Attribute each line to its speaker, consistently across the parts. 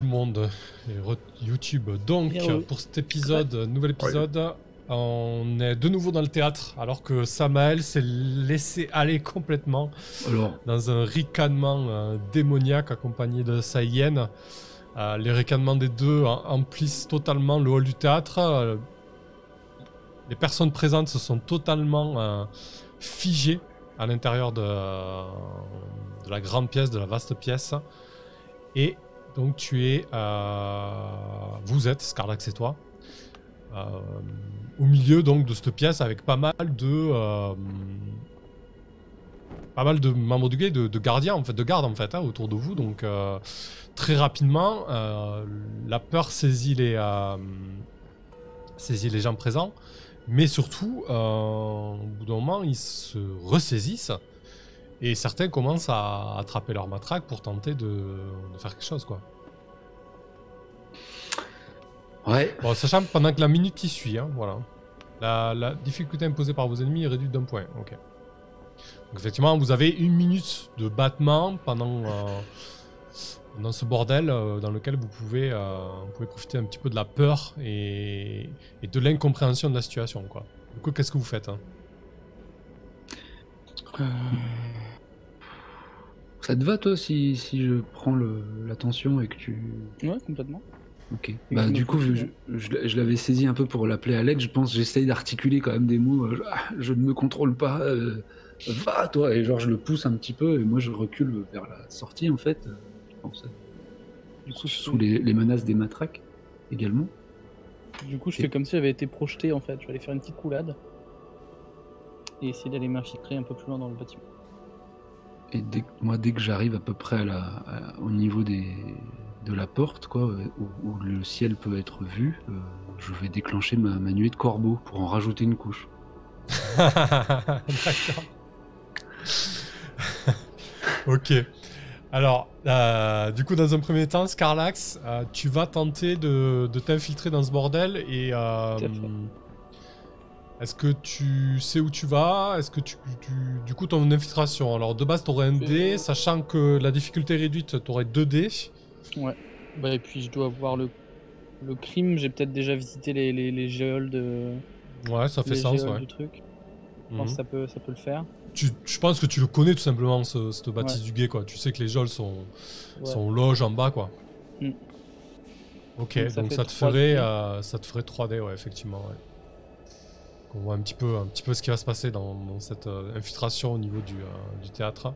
Speaker 1: Tout le monde et YouTube. Donc, pour cet épisode, nouvel épisode, on est de nouveau dans le théâtre, alors que Samael s'est laissé aller complètement dans un ricanement démoniaque accompagné de sa hyène. Les ricanements des deux emplissent totalement le hall du théâtre. Les personnes présentes se sont totalement figées à l'intérieur de la grande pièce, de la vaste pièce. Et donc tu es, vous êtes, Scarlax et toi, au milieu donc de cette pièce avec pas mal de membres du guet, de gardiens en fait, de gardes en fait, autour de vous. Donc très rapidement, la peur saisit les gens présents, mais surtout, au bout d'un moment, ils se ressaisissent. Et certains commencent à attraper leur matraque pour tenter de faire quelque chose, quoi.
Speaker 2: Ouais.
Speaker 1: Bon, sachant pendant que la minute qui suit, voilà. La difficulté imposée par vos ennemis est réduite d'un point. Ok. Donc effectivement, vous avez une minute de battement pendant dans ce bordel dans lequel vous pouvez profiter un petit peu de la peur et de l'incompréhension de la situation, quoi. Du coup, qu'est-ce que vous faites,
Speaker 2: Ça te va, toi, si je prends l'attention et que tu...
Speaker 3: Ouais, complètement.
Speaker 2: Ok. Bah, du coup, je l'avais saisi un peu pour l'appeler à l'aide. Je pense j'essaye d'articuler quand même des mots. Je ne me contrôle pas. Va, toi. Et genre, je le pousse un petit peu et moi, je recule vers la sortie, en fait. Je pense. Du coup, sous les menaces des matraques, également.
Speaker 3: Du coup, je fais comme si j'avais été projeté, en fait. Je vais aller faire une petite roulade. Et essayer d'aller m'infiltrer un peu plus loin dans le bâtiment.
Speaker 2: Et dès que j'arrive à peu près au niveau de la porte, quoi, où le ciel peut être vu, je vais déclencher ma nuée de corbeau pour en rajouter une couche.
Speaker 1: D'accord. Ok. Alors, du coup, dans un premier temps, Scarlax, tu vas tenter de t'infiltrer dans ce bordel et... Est-ce que tu sais où tu vas? Est-ce que du coup, ton infiltration, alors de base, t'aurais un dé, sachant que la difficulté est réduite, t'aurais 2 dés.
Speaker 3: Ouais. Bah, et puis, je dois voir le crime. J'ai peut-être déjà visité les géoles de...
Speaker 1: Ouais, ça fait sens, ouais.
Speaker 3: Du truc. Je pense que ça peut le faire.
Speaker 1: Je pense que tu le connais tout simplement, cette bâtisse du guet, quoi. Tu sais que les geôles sont loges en bas, quoi. Ok, donc ça te ferait 3D, ouais, effectivement, ouais. On voit un petit peu ce qui va se passer dans cette infiltration au niveau du théâtre.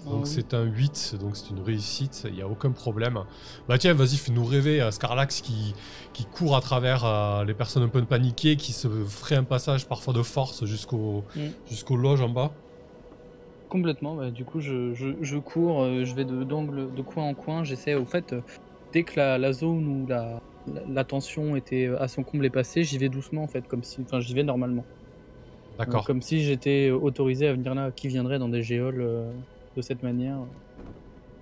Speaker 1: Donc c'est un 8, donc c'est une réussite, il n'y a aucun problème. Bah tiens, vas-y, fais-nous rêver, Scarlax qui court à travers les personnes un peu paniquées, qui se ferait un passage parfois de force jusqu'aux loges en bas.
Speaker 3: Complètement, bah, du coup je cours, je vais de coin en coin, j'essaie, au fait, dès que la zone où la tension était à son comble est passée, j'y vais doucement en fait, j'y vais normalement.
Speaker 1: D'accord.
Speaker 3: Comme si j'étais autorisé à venir là, qui viendrait dans des géoles de cette manière,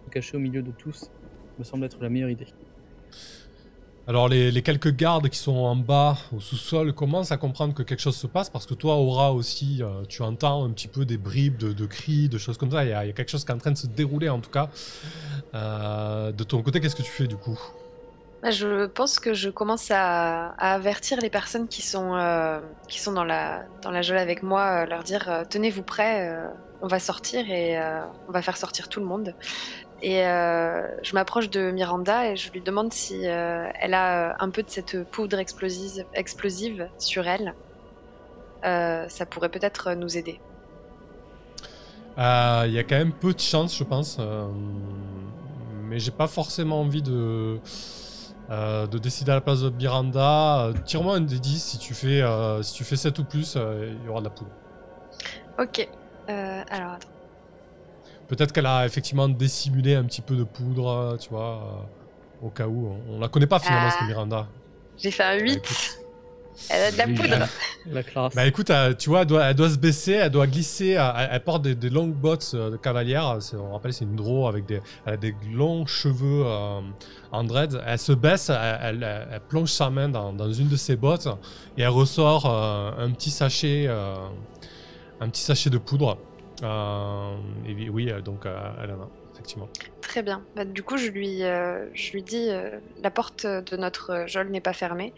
Speaker 3: se cacher au milieu de tous, me semble être la meilleure idée.
Speaker 1: Alors les quelques gardes qui sont en bas, au sous-sol, commencent à comprendre que quelque chose se passe, parce que toi, Aura aussi, tu entends un petit peu des bribes de cris, de choses comme ça, il y a quelque chose qui est en train de se dérouler en tout cas. De ton côté, qu'est-ce que tu fais du coup ?
Speaker 4: Je pense que je commence à avertir les personnes qui sont dans la geôle avec moi, leur dire tenez-vous prêts, on va sortir et on va faire sortir tout le monde. Et je m'approche de Miranda et je lui demande si elle a un peu de cette poudre explosive sur elle. Ça pourrait peut-être nous aider.
Speaker 1: Il y a quand même peu de chance, je pense. Mais j'ai pas forcément envie de décider à la place de Miranda. Tire-moi un des 10, si tu fais 7 ou plus, il y aura de la poudre.
Speaker 4: Ok, alors attends.
Speaker 1: Peut-être qu'elle a effectivement dissimulé un petit peu de poudre, tu vois, au cas où. On la connaît pas finalement, cette Miranda.
Speaker 4: J'ai fait un 8. Bah, elle a de la poudre.
Speaker 3: La classe.
Speaker 1: Bah écoute, tu vois, elle doit se baisser, elle doit glisser, elle porte des longues bottes de cavalière, on rappelle c'est une draw avec des longs cheveux en dread. Elle se baisse, elle plonge sa main dans une de ses bottes et elle ressort un petit sachet de poudre. Et oui, donc elle en a. effectivement.
Speaker 4: Très bien. Bah, du coup, je lui dis la porte de notre geôle n'est pas fermée.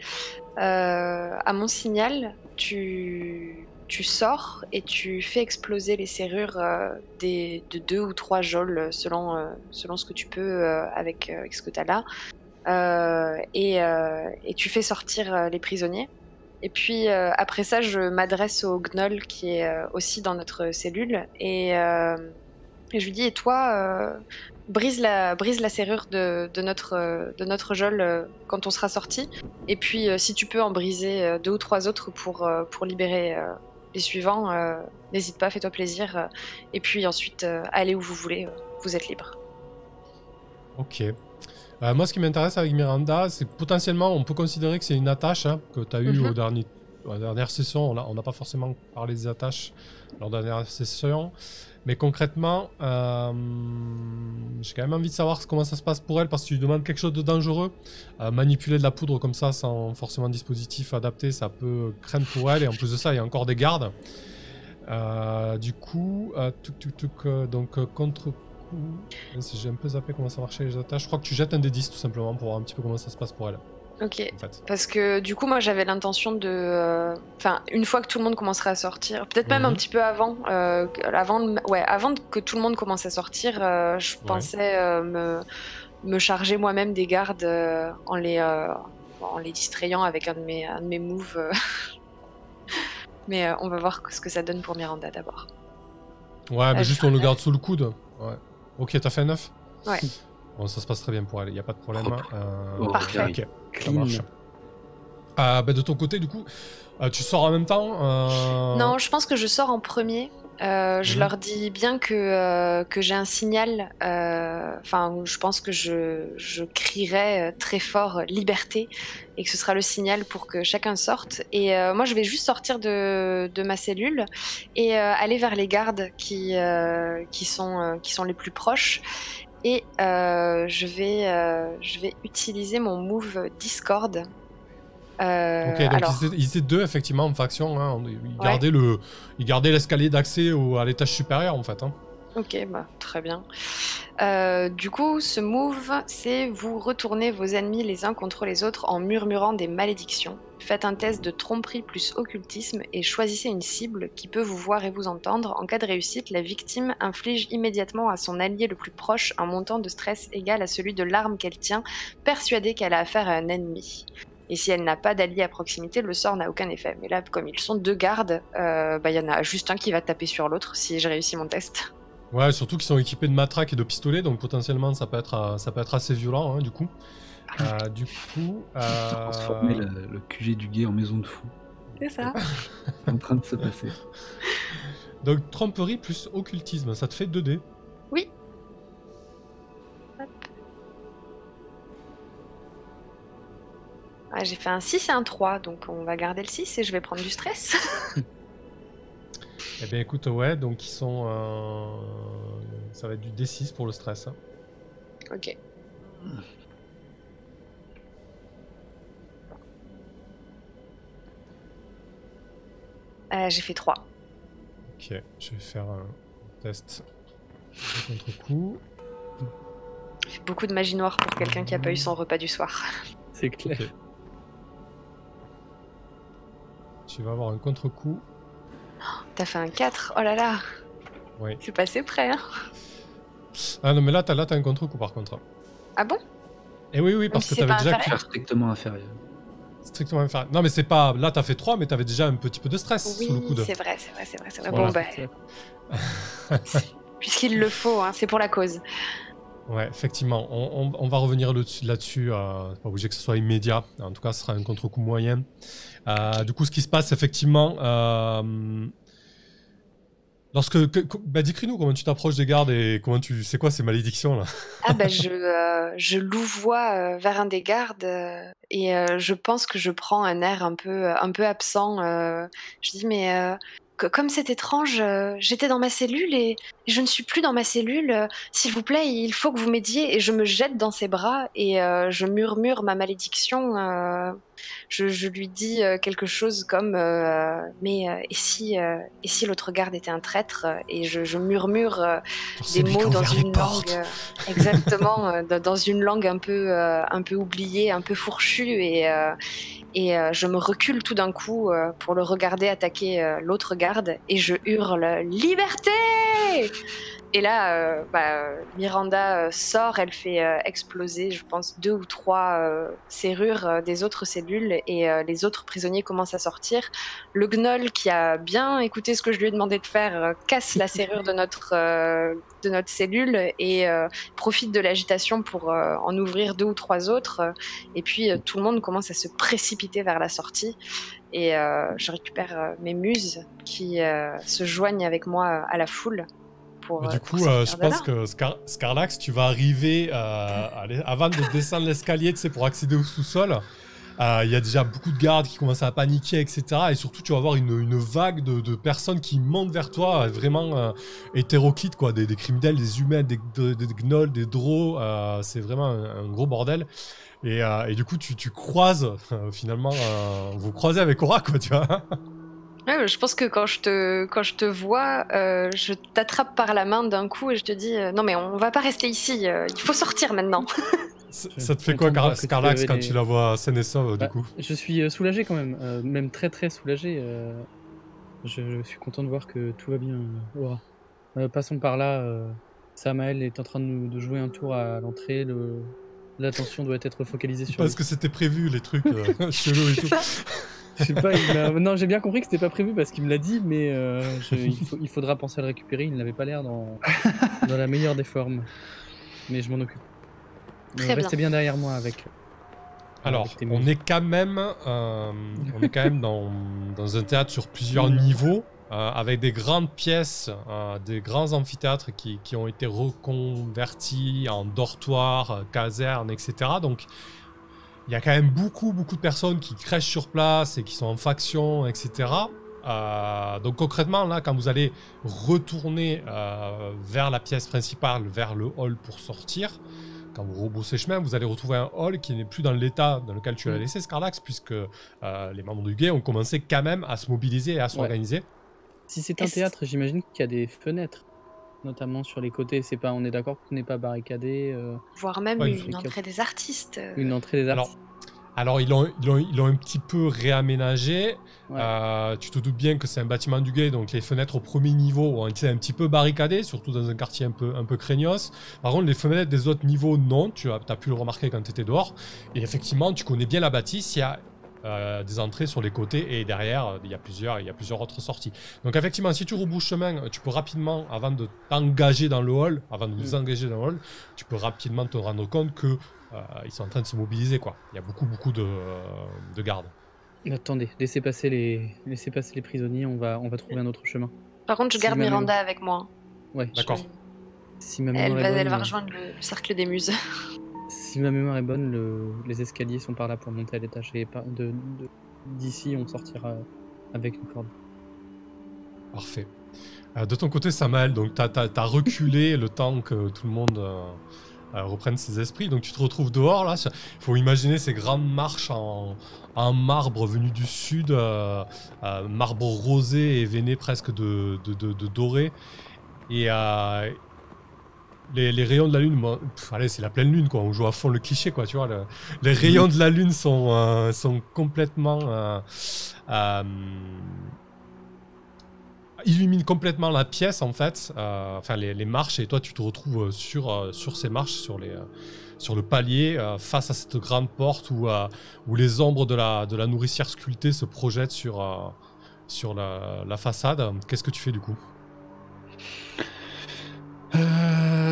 Speaker 4: À mon signal, tu sors et tu fais exploser les serrures de 2 ou 3 geôles selon ce que tu peux avec ce que tu as là. Et tu fais sortir les prisonniers. Et puis après ça, je m'adresse au gnoll qui est aussi dans notre cellule et je lui dis, et toi, brise la serrure de notre geôle quand on sera sorti. Et puis, si tu peux en briser 2 ou 3 autres pour libérer les suivants, n'hésite pas, fais-toi plaisir. Et puis ensuite, allez où vous voulez, vous êtes libre.
Speaker 1: Ok. Moi, ce qui m'intéresse avec Miranda, c'est potentiellement, on peut considérer que c'est une attache que tu as eue à la dernière session. On n'a pas forcément parlé des attaches lors de la dernière session. Mais concrètement, j'ai quand même envie de savoir comment ça se passe pour elle, parce que tu lui demandes quelque chose de dangereux. Manipuler de la poudre comme ça, sans forcément dispositif adapté, ça peut craindre pour elle. Et en plus de ça, il y a encore des gardes. Du coup, donc contre... J'ai un peu zappé comment ça marchait les attaches. Je crois que tu jettes un des 10 tout simplement pour voir un petit peu comment ça se passe pour elle.
Speaker 4: Ok,
Speaker 1: en fait.
Speaker 4: Parce que du coup moi j'avais l'intention de... Enfin, une fois que tout le monde commencera à sortir, peut-être même un petit peu avant, avant que tout le monde commence à sortir, je pensais me charger moi-même des gardes en les distrayant avec un de mes moves. Mais on va voir ce que ça donne pour Miranda d'abord.
Speaker 1: Ouais, mais juste on le garde sous le coude. Ouais. Ok, t'as fait 9 ?
Speaker 4: Ouais.
Speaker 1: Bon, ça se passe très bien pour elle, il n'y a pas de problème.
Speaker 4: Parfait.
Speaker 1: Ok, ça marche. De ton côté, du coup, tu sors en même temps
Speaker 4: Non, je pense que je sors en premier. Je leur dis bien que j'ai un signal. Enfin, je pense que je crierai très fort liberté et que ce sera le signal pour que chacun sorte. Et moi, je vais juste sortir de ma cellule et aller vers les gardes qui sont les plus proches. Et je vais utiliser mon move Discord.
Speaker 1: Ok, donc
Speaker 4: alors,
Speaker 1: ils étaient 2 effectivement en faction. Ils gardaient l'escalier d'accès à l'étage supérieur en fait.
Speaker 4: Ok, bah, très bien. Du coup, ce move, c'est vous retournez vos ennemis les uns contre les autres en murmurant des malédictions. Faites un test de tromperie plus occultisme et choisissez une cible qui peut vous voir et vous entendre. En cas de réussite, la victime inflige immédiatement à son allié le plus proche un montant de stress égal à celui de l'arme qu'elle tient, persuadée qu'elle a affaire à un ennemi. Et si elle n'a pas d'allié à proximité, le sort n'a aucun effet. Mais là, comme ils sont 2 gardes, y en a juste un qui va taper sur l'autre si j'ai réussi mon test.
Speaker 1: Ouais, surtout qu'ils sont équipés de matraques et de pistolets, donc potentiellement ça peut être assez violent, du coup.
Speaker 2: Transformer le QG du guet en maison de fou.
Speaker 4: C'est ça.
Speaker 2: C'est en train de se passer.
Speaker 1: Donc tromperie plus occultisme, ça te fait 2 dés.
Speaker 4: Oui. Hop. Ah, j'ai fait un 6 et un 3, donc on va garder le 6 et je vais prendre du stress.
Speaker 1: Eh bien écoute, ouais, donc ils sont... ça va être du D6 pour le stress.
Speaker 4: Ok. J'ai fait 3.
Speaker 1: Ok, je vais faire un test de contre-coup.
Speaker 4: J'ai beaucoup de magie noire pour quelqu'un qui a pas eu son repas du soir.
Speaker 3: C'est clair.
Speaker 1: Okay. Tu vas avoir un contre-coup.
Speaker 4: T'as fait un 4, oh là là.
Speaker 1: Oui.
Speaker 4: C'est passé près, hein.
Speaker 1: Ah non, mais là, t'as un contre-coup par contre.
Speaker 4: Ah bon?
Speaker 1: Et oui, parce que t'avais déjà...
Speaker 2: Faire strictement inférieur.
Speaker 1: Strictement inférieur. Non, mais c'est pas... Là, t'as fait 3, mais t'avais déjà un petit peu de stress sous le coude.
Speaker 4: Oui, c'est vrai.
Speaker 1: Voilà.
Speaker 4: Bon, bah... Puisqu'il le faut, hein, c'est pour la cause.
Speaker 1: Ouais, effectivement. On va revenir là-dessus. Pas obligé que ce soit immédiat. En tout cas, ce sera un contre-coup moyen. Du coup, ce qui se passe, effectivement... Décris-nous comment tu t'approches des gardes et comment tu... C'est quoi ces malédictions, là?
Speaker 4: Ah bah je louvoie vers un des gardes et je pense que je prends un air un peu absent. Je dis mais comme c'est étrange, j'étais dans ma cellule et je ne suis plus dans ma cellule. S'il vous plaît, il faut que vous m'aidiez. Et je me jette dans ses bras et je murmure ma malédiction. Je lui dis quelque chose comme mais et si l'autre garde était un traître, et je murmure des mots dans une langue exactement dans une langue un peu oubliée, un peu fourchue, et je me recule tout d'un coup pour le regarder attaquer l'autre garde, et je hurle « Liberté !» Et là, Miranda sort, elle fait exploser, je pense, 2 ou 3 serrures des autres cellules, et les autres prisonniers commencent à sortir. Le gnoll, qui a bien écouté ce que je lui ai demandé de faire, casse la serrure de notre cellule et profite de l'agitation pour en ouvrir 2 ou 3 autres. Et puis tout le monde commence à se précipiter vers la sortie. Et je récupère mes muses qui se joignent avec moi à la foule.
Speaker 1: Du coup, je pense que Scarlax, tu vas arriver avant de descendre l'escalier, tu sais, pour accéder au sous-sol. Il y a déjà beaucoup de gardes qui commencent à paniquer, etc. Et surtout, tu vas avoir une vague de personnes qui montent vers toi, vraiment hétéroclites, quoi. Des criminels, des humains, des gnolls, des drows. C'est vraiment un gros bordel. Et du coup, tu croises, finalement, vous croisez avec Aura, quoi, tu vois.
Speaker 4: Ouais, je pense que quand je te vois, je t'attrape par la main d'un coup et je te dis non mais on va pas rester ici, il faut sortir maintenant.
Speaker 1: Ça te fait quoi, Scarlax, quand tu la vois saine et sauve, du coup?
Speaker 3: Je suis soulagé quand même très très soulagé. Je suis content de voir que tout va bien. Aura. Passons par là. Samael est en train de jouer un tour à l'entrée. L'attention doit être focalisée sur.
Speaker 1: Parce que c'était prévu, les trucs chelous et tout.
Speaker 3: Je sais pas, non, j'ai bien compris que c'était pas prévu parce qu'il me l'a dit, mais il faudra penser à le récupérer. Il n'avait pas l'air dans la meilleure des formes. Mais je m'en occupe. Restez bien derrière moi avec.
Speaker 1: Alors, on est quand même dans un théâtre sur plusieurs niveaux, avec des grandes pièces, des grands amphithéâtres qui ont été reconvertis en dortoirs, casernes, etc. Donc, il y a quand même beaucoup de personnes qui crèchent sur place et qui sont en faction, etc. Donc concrètement, là, quand vous allez retourner vers la pièce principale, vers le hall pour sortir, quand vous rebroussez chemin, vous allez retrouver un hall qui n'est plus dans l'état dans lequel tu l'as laissé, Scarlax, puisque les membres du guet ont commencé quand même à se mobiliser et à s'organiser.
Speaker 3: Si c'est un théâtre, j'imagine qu'il y a des fenêtres, notamment sur les côtés. On est d'accord que ce n'est pas barricadé.
Speaker 4: Voire même une entrée des artistes.
Speaker 3: Une entrée des artistes.
Speaker 1: Alors ils l'ont un petit peu réaménagé. Ouais. Tu te doutes bien que c'est un bâtiment du guet, donc les fenêtres au premier niveau ont été un petit peu barricadées, surtout dans un quartier un peu craignos. Par contre, les fenêtres des autres niveaux, non. Tu as pu le remarquer quand tu étais dehors. Et effectivement, tu connais bien la bâtisse. Il y a des entrées sur les côtés et derrière, il y a plusieurs autres sorties. Donc effectivement, si tu rebouches chemin, tu peux rapidement, avant de t'engager dans le hall, vous engager dans le hall, tu peux rapidement te rendre compte que ils sont en train de se mobiliser, quoi. Il y a beaucoup de gardes.
Speaker 3: Attendez, laissez passer les prisonniers, on va trouver un autre chemin.
Speaker 4: Par contre, je garde Miranda avec moi.
Speaker 3: Ouais,
Speaker 1: d'accord.
Speaker 3: Si ma mémoire est bonne,
Speaker 4: elle va rejoindre le cercle des muses.
Speaker 3: Si ma mémoire est bonne, les escaliers sont par là pour monter à l'étage. Et d'ici, on sortira avec une corde.
Speaker 1: Parfait. De ton côté, Samael, donc t'as reculé le temps que tout le monde reprenne ses esprits. Donc tu te retrouves dehors, là. Il faut imaginer ces grandes marches en marbre venu du sud, marbre rosé et veiné presque de doré. Et les rayons de la lune, allez, c'est la pleine lune, quoi. On joue à fond le cliché, quoi. Tu vois, les rayons de la lune sont complètement illuminent complètement la pièce, en fait. Enfin, les marches, et toi, tu te retrouves sur ces marches, sur le palier, face à cette grande porte où les ombres de la nourricière sculptée se projettent sur la façade. Qu'est-ce que tu fais, du coup ?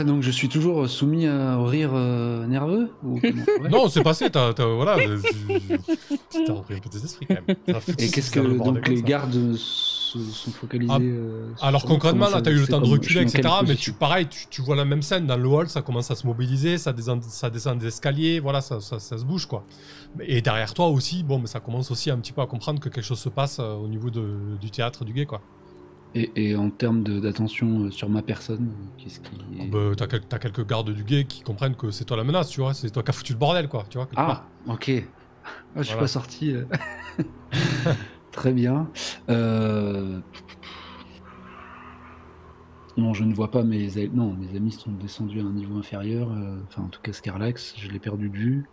Speaker 2: Donc je suis toujours soumis au rire nerveux ou comment?
Speaker 1: Non, c'est passé, voilà, t'as repris un peu tes esprits quand même.
Speaker 2: Et qu'est-ce que donc les gardes sont focalisés
Speaker 1: alors concrètement là, t'as eu le temps de reculer, etc. Mais tu vois la même scène dans le hall, ça commence à se mobiliser, ça descend des escaliers, voilà, ça se bouge, quoi. Et derrière toi aussi, bon, mais ça commence aussi un petit peu à comprendre que quelque chose se passe au niveau du théâtre du guet, quoi.
Speaker 2: Et en termes d'attention sur ma personne, qu'est-ce qui est...
Speaker 1: T'as quelques gardes du guet qui comprennent que c'est toi la menace, tu vois. C'est toi qui as foutu le bordel, quoi, tu vois.
Speaker 2: Ok. Je suis pas sorti. Très bien. Non, je ne vois pas mes amis sont descendus à un niveau inférieur. Enfin, en tout cas, Scarlax, je l'ai perdu de vue.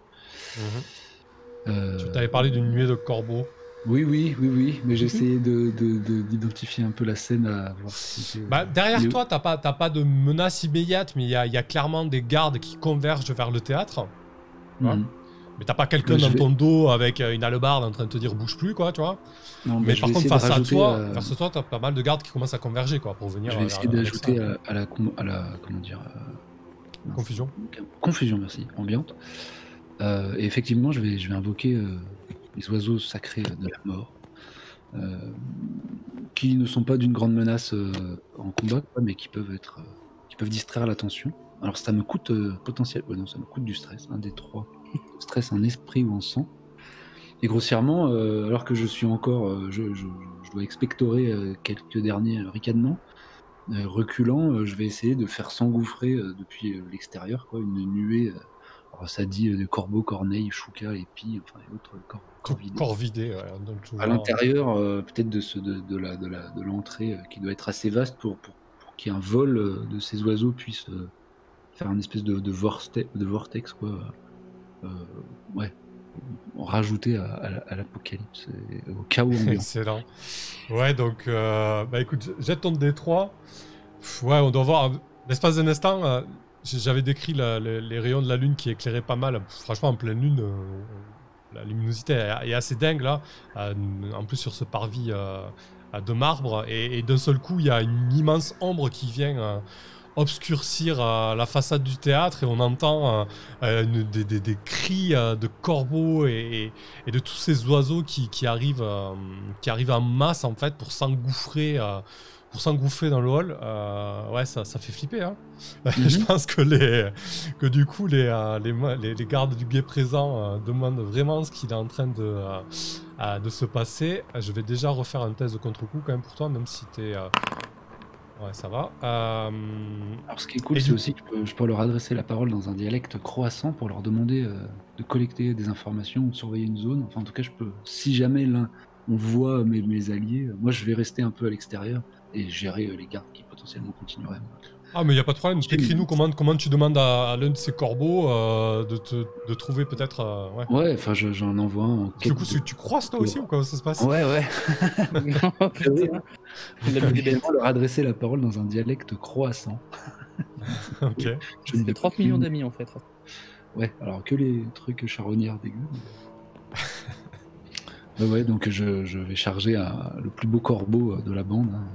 Speaker 1: Tu t'avais parlé d'une nuée de corbeaux.
Speaker 2: Oui, mais j'essayais d'identifier un peu la scène à voir si...
Speaker 1: derrière toi, t'as pas de menace immédiate, mais il y a clairement des gardes qui convergent vers le théâtre. Mais t'as pas quelqu'un dans ton dos avec une hallebarde en train de te dire bouge plus, quoi, tu vois.
Speaker 2: Non,
Speaker 1: mais par contre, face à toi, t'as pas mal de gardes qui commencent à converger, quoi, pour venir.
Speaker 2: Je vais essayer d'ajouter à la comment dire...
Speaker 1: Confusion.
Speaker 2: Confusion, merci. Ambiante. Et effectivement, je vais invoquer les oiseaux sacrés de la mort, qui ne sont pas d'une grande menace en combat, mais qui peuvent distraire l'attention. Alors ça me coûte potentiellement, ça me coûte du stress, un des 3. Stress en esprit ou en sang. Et grossièrement, alors que je suis encore, je dois expectorer quelques derniers ricanements, reculant, je vais essayer de faire s'engouffrer depuis l'extérieur, quoi, une nuée. Alors ça dit de corbeaux, corneilles, choucas, épis, enfin et autres
Speaker 1: corps vidés.
Speaker 2: À l'intérieur, peut-être de l'entrée qui doit être assez vaste pour qu'il y ait un vol de ces oiseaux puisse faire une espèce de vortex, quoi. Ouais, rajouter à l'apocalypse et au chaos ambiant.
Speaker 1: Excellent. Ouais, donc écoute, jette ton D3. Ouais, on doit voir. L'espace d'un instant, j'avais décrit les rayons de la lune qui éclairaient pas mal. Franchement, en pleine lune, la luminosité est assez dingue là. En plus sur ce parvis de marbre. Et d'un seul coup, il y a une immense ombre qui vient obscurcir la façade du théâtre et on entend des cris de corbeaux et de tous ces oiseaux qui arrivent en masse en fait pour s'engouffrer dans le hall. Ouais, ça fait flipper, hein. Je pense que du coup les gardes du guet présents demandent vraiment ce qu'il est en train de se passer. Je vais déjà refaire un test de contre-coup quand même pour toi, même si t'es... Ouais, ça va.
Speaker 2: Alors, ce qui est cool, c'est aussi que je peux leur adresser la parole dans un dialecte croissant pour leur demander de collecter des informations ou de surveiller une zone. Enfin, en tout cas, je peux, si jamais on voit mes alliés, moi, je vais rester un peu à l'extérieur et gérer les gardes qui potentiellement continueraient.
Speaker 1: Ah, mais il n'y a pas de problème. Décris-nous comment tu demandes à l'un de ces corbeaux de trouver peut-être...
Speaker 2: Ouais, enfin, j'en envoie un.
Speaker 1: Du coup, tu croises toi aussi ou comment ça se passe?
Speaker 2: Ouais. Non, putain. Je leur adresser la parole dans un dialecte croissant.
Speaker 1: Ok.
Speaker 3: Je fais 30 millions d'amis en fait.
Speaker 2: Ouais, alors que les trucs charognards dégueux. Ouais, donc je vais charger le plus beau corbeau de la bande, hein,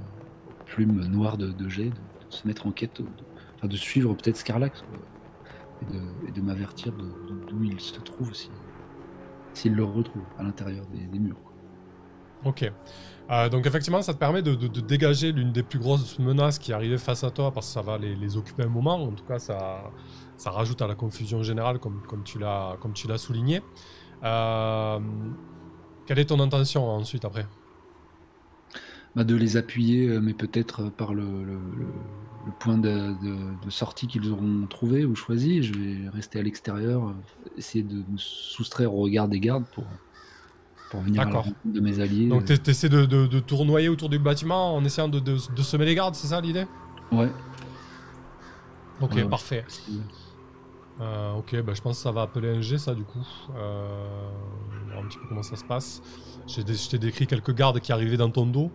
Speaker 2: plume noire de jet, de se mettre en quête, de suivre peut-être Scarlax, et de m'avertir d'où il se trouve s'il le retrouve à l'intérieur des murs. Quoi.
Speaker 1: Ok. Donc effectivement, ça te permet de dégager l'une des plus grosses menaces qui arrivait face à toi, parce que ça va les occuper un moment. En tout cas, ça rajoute à la confusion générale, comme tu l'as souligné. Quelle est ton intention ensuite, après?
Speaker 2: De les appuyer, mais peut-être par le point de sortie qu'ils auront trouvé ou choisi. Je vais rester à l'extérieur, essayer de me soustraire au regard des gardes pour venir à la rencontre de mes alliés.
Speaker 1: Donc tu essaies de tournoyer autour du bâtiment en essayant de semer les gardes, c'est ça l'idée?
Speaker 2: Ouais.
Speaker 1: Ok, parfait. Ok, je pense que ça va appeler un G, ça, du coup. Un petit peu comment ça se passe. Je t'ai décrit quelques gardes qui arrivaient dans ton dos.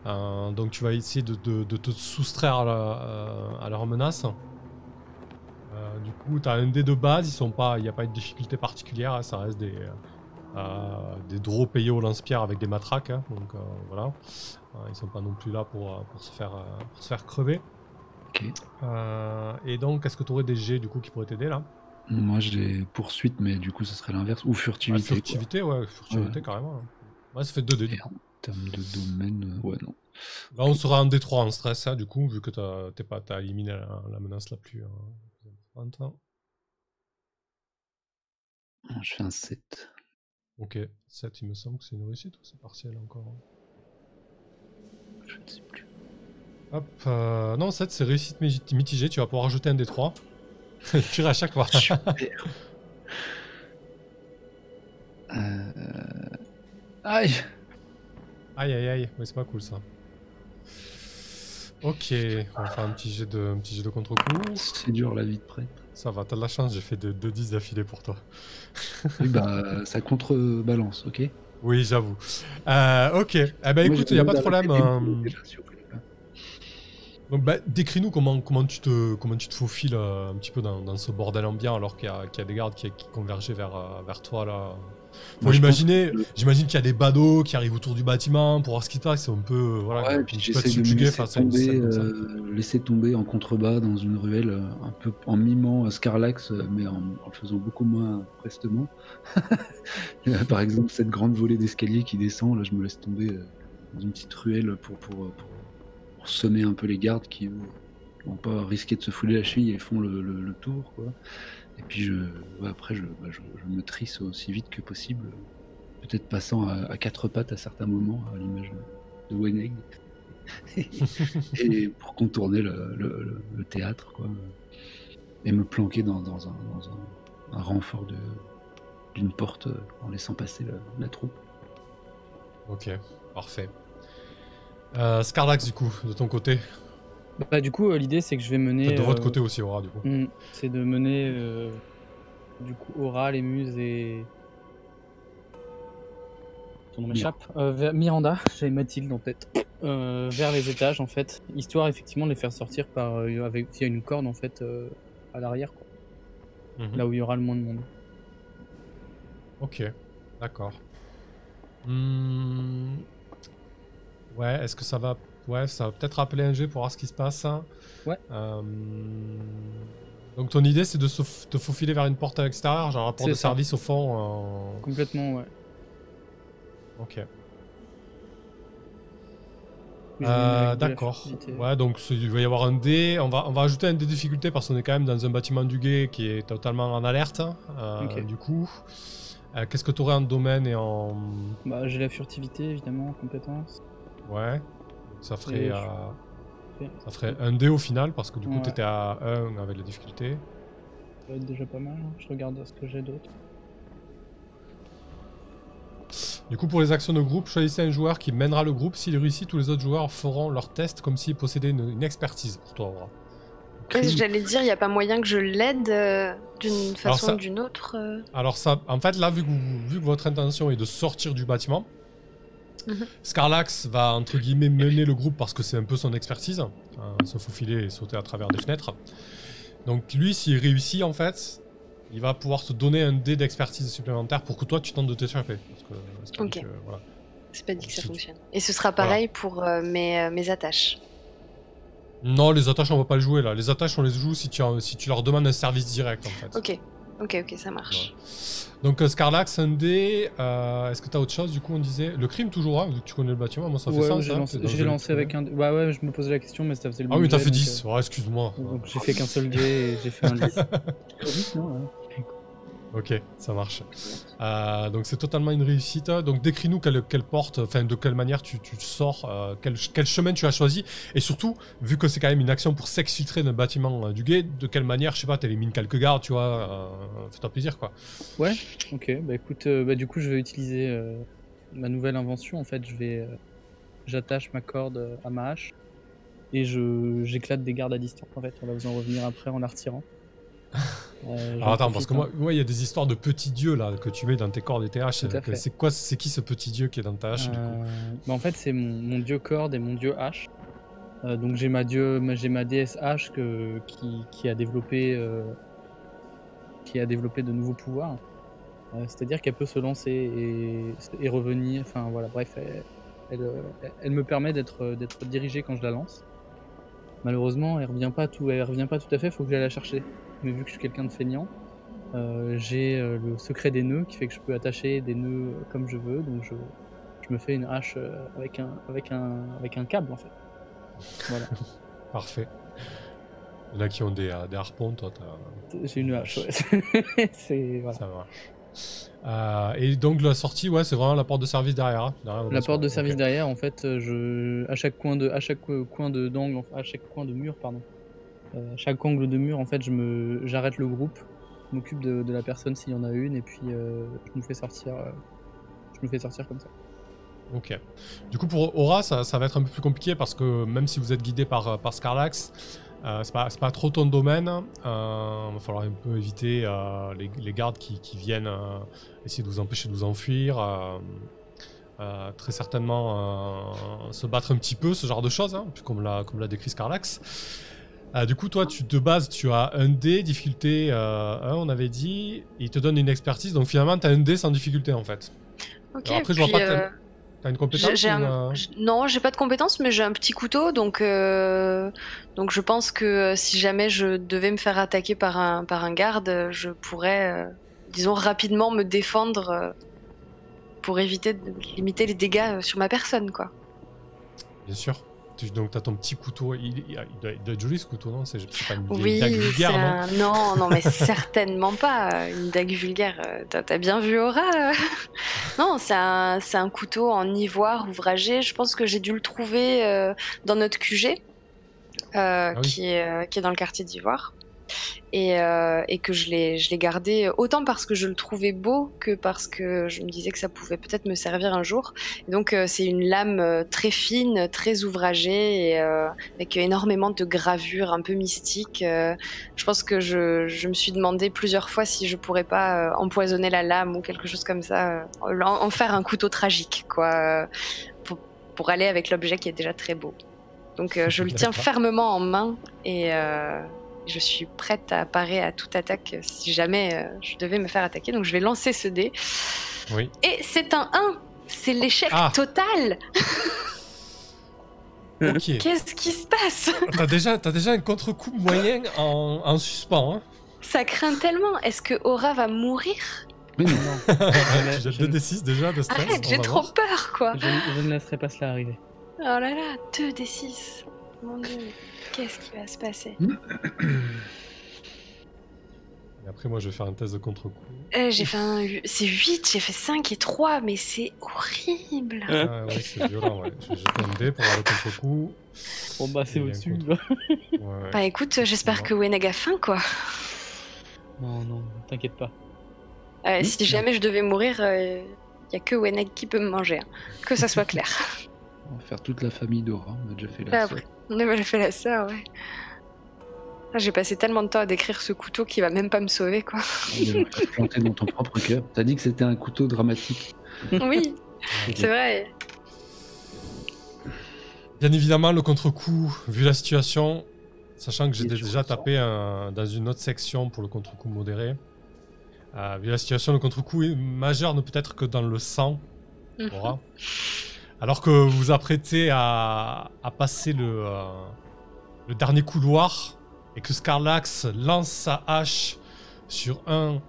Speaker 1: Donc tu vas essayer de te soustraire à leur menace. Du coup, tu as un dé de base, il n'y a pas de difficulté particulière, hein, ça reste des draws payés au lance-pierre avec des matraques, hein, donc voilà. Ils sont pas non plus là pour se faire crever.
Speaker 2: Ok.
Speaker 1: Et donc, est-ce que tu aurais des G du coup qui pourraient t'aider là?
Speaker 2: Moi j'ai poursuite, mais du coup ça serait l'inverse, ou furtivité.
Speaker 1: Furtivité, furtivité carrément. Ouais, ça fait 2 dés.
Speaker 2: En termes de domaine, ouais, non.
Speaker 1: Là, on sera en D3 en stress, hein, du coup, vu que t'as éliminé la menace la plus importante.
Speaker 2: Je fais un 7.
Speaker 1: Ok, 7, il me semble que c'est une réussite ou c'est partiel encore?
Speaker 2: Je ne sais plus.
Speaker 1: Hop, non, 7 c'est réussite mitigée, tu vas pouvoir rajouter un des 3. Tire à chaque fois.
Speaker 2: Aïe.
Speaker 1: Aïe aïe aïe, ouais, c'est pas cool ça. Ok, on va faire un petit jet de contre-coup.
Speaker 2: C'est dur la vie de prêtre.
Speaker 1: Ça va, t'as de la chance, j'ai fait 2-10 d'affilée pour toi.
Speaker 2: Oui, bah, ça contrebalance, ok?
Speaker 1: Oui, j'avoue. Ok, eh ben écoute, y a pas de problème. Donc bah, décris-nous comment tu te faufiles un petit peu dans ce bordel ambiant alors qu'il y a des gardes qui convergeaient vers toi là. Faut imaginer, j'imagine qu'il y a des badauds qui arrivent autour du bâtiment pour voir ce qui se passe, c'est un peu voilà.
Speaker 2: Ouais, puis j'essaie de me laisser tomber en contrebas dans une ruelle, un peu en mimant Scarlax, mais en le faisant beaucoup moins prestement. Par exemple, cette grande volée d'escalier qui descend, là, je me laisse tomber dans une petite ruelle pour semer un peu les gardes qui vont pas risquer de se fouler la cheville et font le tour, quoi. Et puis après je me trisse aussi vite que possible, peut-être passant à 4 pattes à certains moments, à l'image de Weneg. Et pour contourner le théâtre, quoi. Et me planquer dans un renfort d'une porte en laissant passer la troupe.
Speaker 1: Ok, parfait. Scarlax, du coup, de ton côté.
Speaker 3: Bah, du coup, l'idée c'est que je vais mener.
Speaker 1: De votre côté aussi, Aura, du coup.
Speaker 3: C'est de mener du coup Aura, les muses et. Son nom m'échappe. Vers Miranda, j'avais Mathilde en tête. Vers les étages en fait, histoire effectivement de les faire sortir via une corde en fait à l'arrière, quoi. Là où il y aura le moins de monde.
Speaker 1: Ok, d'accord. Ouais, est-ce que ça va... Ouais, ça va peut-être rappeler un jet pour voir ce qui se passe.
Speaker 3: Ouais.
Speaker 1: Donc ton idée c'est de te faufiler vers une porte à l'extérieur, genre un rapport de service au fond.
Speaker 3: Complètement, ouais.
Speaker 1: Ok. D'accord. Ouais, donc il va y avoir un dé. On va ajouter un dé de difficulté parce qu'on est quand même dans un bâtiment du guet qui est totalement en alerte. Du coup, qu'est-ce que tu aurais en domaine et en...
Speaker 3: Bah, j'ai la furtivité évidemment en compétence.
Speaker 1: Ouais. Ça ferait un dé au final parce que du coup t'étais à 1 avec la difficulté.
Speaker 3: Ça va être déjà pas mal. Je regarde ce que j'ai d'autre.
Speaker 1: Du coup, pour les actions de groupe, choisissez un joueur qui mènera le groupe. S'il réussit, tous les autres joueurs feront leur test comme s'ils possédaient une expertise pour toi, Aura.
Speaker 4: J'allais dire, il n'y a pas moyen que je l'aide d'une façon ou d'une autre.
Speaker 1: Alors ça, en fait, là, vu que votre intention est de sortir du bâtiment, Scarlax va, entre guillemets, mener le groupe parce que c'est un peu son expertise, se faufiler et sauter à travers des fenêtres. Donc lui, s'il réussit, en fait... Il va pouvoir te donner un dé d'expertise supplémentaire pour que toi tu tentes de t'échapper.
Speaker 4: Ok. Voilà. C'est pas dit que ça fonctionne. Et ce sera pareil pour mes attaches.
Speaker 1: Non, les attaches on va pas les jouer là. Les attaches on les joue si tu leur demandes un service direct en fait.
Speaker 4: Ok, ça marche.
Speaker 1: Ouais. Donc Scarlax, un dé. Est-ce que t'as autre chose du coup on disait le crime toujours, vu que tu connais le bâtiment, moi ça fait sens.
Speaker 3: J'ai lancé avec un dé. Ouais, je me posais la question mais ça faisait le
Speaker 1: Ah oui, t'as fait 10, excuse-moi.
Speaker 3: Donc j'ai fait qu'un seul dé et j'ai fait un 10. 10 non.
Speaker 1: Ok, ça marche. Donc c'est totalement une réussite. Donc décris-nous quelle porte, enfin de quelle manière tu sors, quel chemin tu as choisi. Et surtout, vu que c'est quand même une action pour s'exfiltrer d'un bâtiment du guet, de quelle manière, je sais pas, t'élimines quelques gardes, tu vois, fais-toi plaisir quoi.
Speaker 3: Ouais, ok, bah écoute, du coup je vais utiliser ma nouvelle invention en fait. J'attache ma corde à ma hache et j'éclate des gardes à distance en fait. On va vous en revenir après en la retirant.
Speaker 1: Alors attends, parce que moi il y a des histoires de petits dieux là que tu mets dans tes cordes et tes haches. C'est qui ce petit dieu qui est dans ta hache du coup
Speaker 3: bah, en fait c'est mon dieu corde et mon dieu hache. Donc j'ai ma déesse hache qui a développé de nouveaux pouvoirs. C'est-à-dire qu'elle peut se lancer et revenir. Enfin voilà, bref, elle me permet d'être dirigée quand je la lance. Malheureusement, elle revient pas tout à fait. Faut que j'aille la chercher. Mais vu que je suis quelqu'un de feignant, j'ai le secret des nœuds qui fait que je peux attacher des nœuds comme je veux. Donc je me fais une hache avec un câble en fait. Voilà.
Speaker 1: Parfait. Il y en a qui ont des harpons, toi t'as...
Speaker 3: J'ai une hache, ouais. Voilà.
Speaker 1: Ça marche. Et donc la sortie, ouais, c'est vraiment la porte de service derrière.
Speaker 3: La porte de service derrière, en fait, à chaque coin de mur, pardon. À chaque angle de mur, en fait, j'arrête le groupe, je m'occupe de la personne s'il y en a une, et puis je nous fais sortir comme ça. Ok.
Speaker 1: Du coup, pour Aura, ça va être un peu plus compliqué parce que même si vous êtes guidé par Scarlax, c'est pas trop ton domaine. Il va falloir un peu éviter les gardes qui viennent essayer de vous empêcher de vous enfuir. Très certainement se battre un petit peu, ce genre de choses, hein, comme l'a décrit Scarlax. Du coup, toi, de base, tu as un dé, difficulté 1, on avait dit. Il te donne une expertise, donc finalement, tu as un dé sans difficulté, en fait.
Speaker 4: Ok,
Speaker 1: alors après, je vois pas que t'as une compétence
Speaker 4: Non, j'ai pas de compétence, mais j'ai un petit couteau, donc je pense que si jamais je devais me faire attaquer par un garde, je pourrais, disons, rapidement me défendre pour éviter de limiter les dégâts sur ma personne, quoi.
Speaker 1: Bien sûr. Donc t'as ton petit couteau, il doit être joli ce couteau, non? C'est pas une dague vulgaire, non?
Speaker 4: Non, mais certainement pas une dague vulgaire. T'as bien vu Aura? Non, c'est un couteau en ivoire ouvragé. Je pense que j'ai dû le trouver dans notre QG, qui est dans le quartier d'Ivoire. Et que je l'ai gardé autant parce que je le trouvais beau que parce que je me disais que ça pouvait peut-être me servir un jour. Et donc c'est une lame très fine, très ouvragée, et, avec énormément de gravures un peu mystiques. Je pense que je me suis demandé plusieurs fois si je pourrais pas empoisonner la lame ou quelque chose comme ça, en faire un couteau tragique, quoi, pour aller avec l'objet qui est déjà très beau. Donc je le tiens fermement en main, et je suis prête à parer à toute attaque si jamais je devais me faire attaquer. Donc je vais lancer ce dé.
Speaker 1: Oui.
Speaker 4: Et c'est un 1. C'est l'échec total.
Speaker 1: Ok.
Speaker 4: Qu'est-ce qui se passe?
Speaker 1: T'as déjà un contre-coup moyen en suspens. Hein.
Speaker 4: Ça craint tellement. Est-ce que Aura va mourir?
Speaker 2: Mais non.
Speaker 1: Tu jettes 2d6 déjà de stress.
Speaker 4: Arrête, j'ai trop peur, quoi.
Speaker 3: Je ne laisserai pas cela arriver.
Speaker 4: Oh là là, 2d6. Mon Dieu. Qu'est-ce qui va se passer?
Speaker 1: Et après, moi, je vais faire un test de contre-coup.
Speaker 4: J'ai fait c'est 8, j'ai fait 5 et 3, mais c'est horrible.
Speaker 1: Ah ouais, c'est violent, ouais. Je vais jeter un dé pour avoir le contre-coup.
Speaker 3: Bon bah, c'est au-dessus.
Speaker 1: Ouais.
Speaker 4: Bah écoute, j'espère que Weneg a faim, quoi.
Speaker 3: Non, t'inquiète pas.
Speaker 4: Si jamais je devais mourir, y a que Weneg qui peut me manger. Hein. Que ça soit clair.
Speaker 2: On va faire toute la famille d'Aura, on a déjà fait la sœur.
Speaker 4: On a déjà fait la sœur, ouais. J'ai passé tellement de temps à décrire ce couteau qui va même pas me sauver, quoi.
Speaker 2: Il va pas se planter dans ton propre cœur. T'as dit que c'était un couteau dramatique.
Speaker 4: Oui, c'est vrai.
Speaker 1: Bien évidemment, le contre-coup, vu la situation, sachant que j'ai déjà tapé dans une autre section pour le contre-coup modéré, vu la situation, le contre-coup majeur ne peut être que dans le sang. Aura. Alors que vous vous apprêtez à passer le dernier couloir et que Scarlax lance sa hache sur un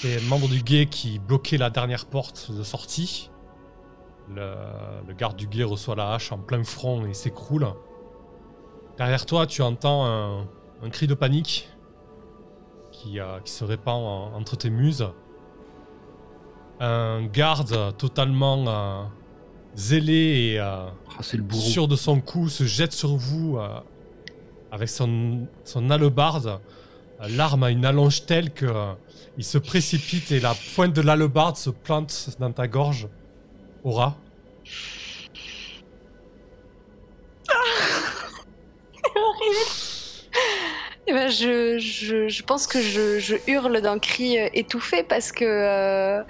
Speaker 1: des membres du guet qui bloquait la dernière porte de sortie, le garde du guet reçoit la hache en plein front et s'écroule. Derrière toi, tu entends un cri de panique qui se répand entre tes muses. Un garde totalement zélé et sûr de son coup se jette sur vous avec son hallebarde. L'arme a une allonge telle que il se précipite et la pointe de l'hallebarde se plante dans ta gorge. Aura.
Speaker 4: C'est horrible. Et ben je pense que je hurle d'un cri étouffé parce que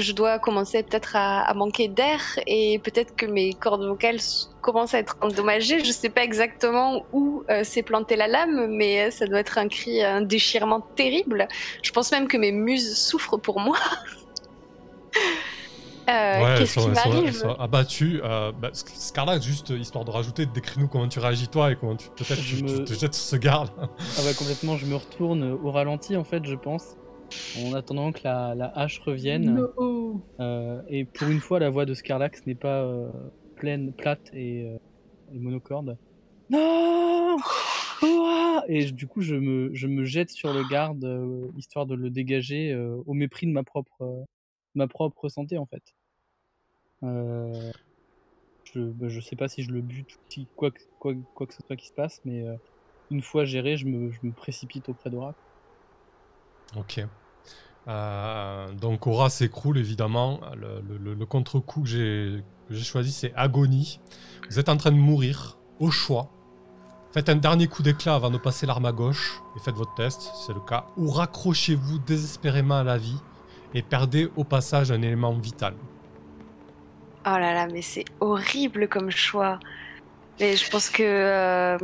Speaker 4: je dois commencer peut-être à manquer d'air et peut-être que mes cordes vocales commencent à être endommagées. Je sais pas exactement où s'est plantée la lame, mais ça doit être un cri, un déchirement terrible. Je pense même que mes muses souffrent pour moi. Qu'est-ce qui m'arrive?
Speaker 1: Abattu. Scarlax, juste histoire de rajouter, décris-nous comment tu réagis toi et comment tu te jettes sur ce garde.
Speaker 3: Ah bah complètement, je me retourne au ralenti en fait, je pense. En attendant que la hache revienne. Et pour une fois, la voix de Scarlax n'est pas plate et monocorde. Non, Ah! Et du coup, je me jette sur le garde, histoire de le dégager, au mépris de ma propre santé, en fait. Je sais pas si je le bute ou si quoi que ce soit qui se passe, mais une fois géré, je me précipite auprès d'Aura.
Speaker 1: Ok. Donc Aura s'écroule évidemment. Le contre-coup que j'ai choisi, c'est Agonie. Vous êtes en train de mourir, au choix. Faites un dernier coup d'éclat avant de passer l'arme à gauche et faites votre test, si c'est le cas. Ou raccrochez-vous désespérément à la vie et perdez au passage un élément vital.
Speaker 4: Oh là là, mais c'est horrible comme choix. Mais je pense que...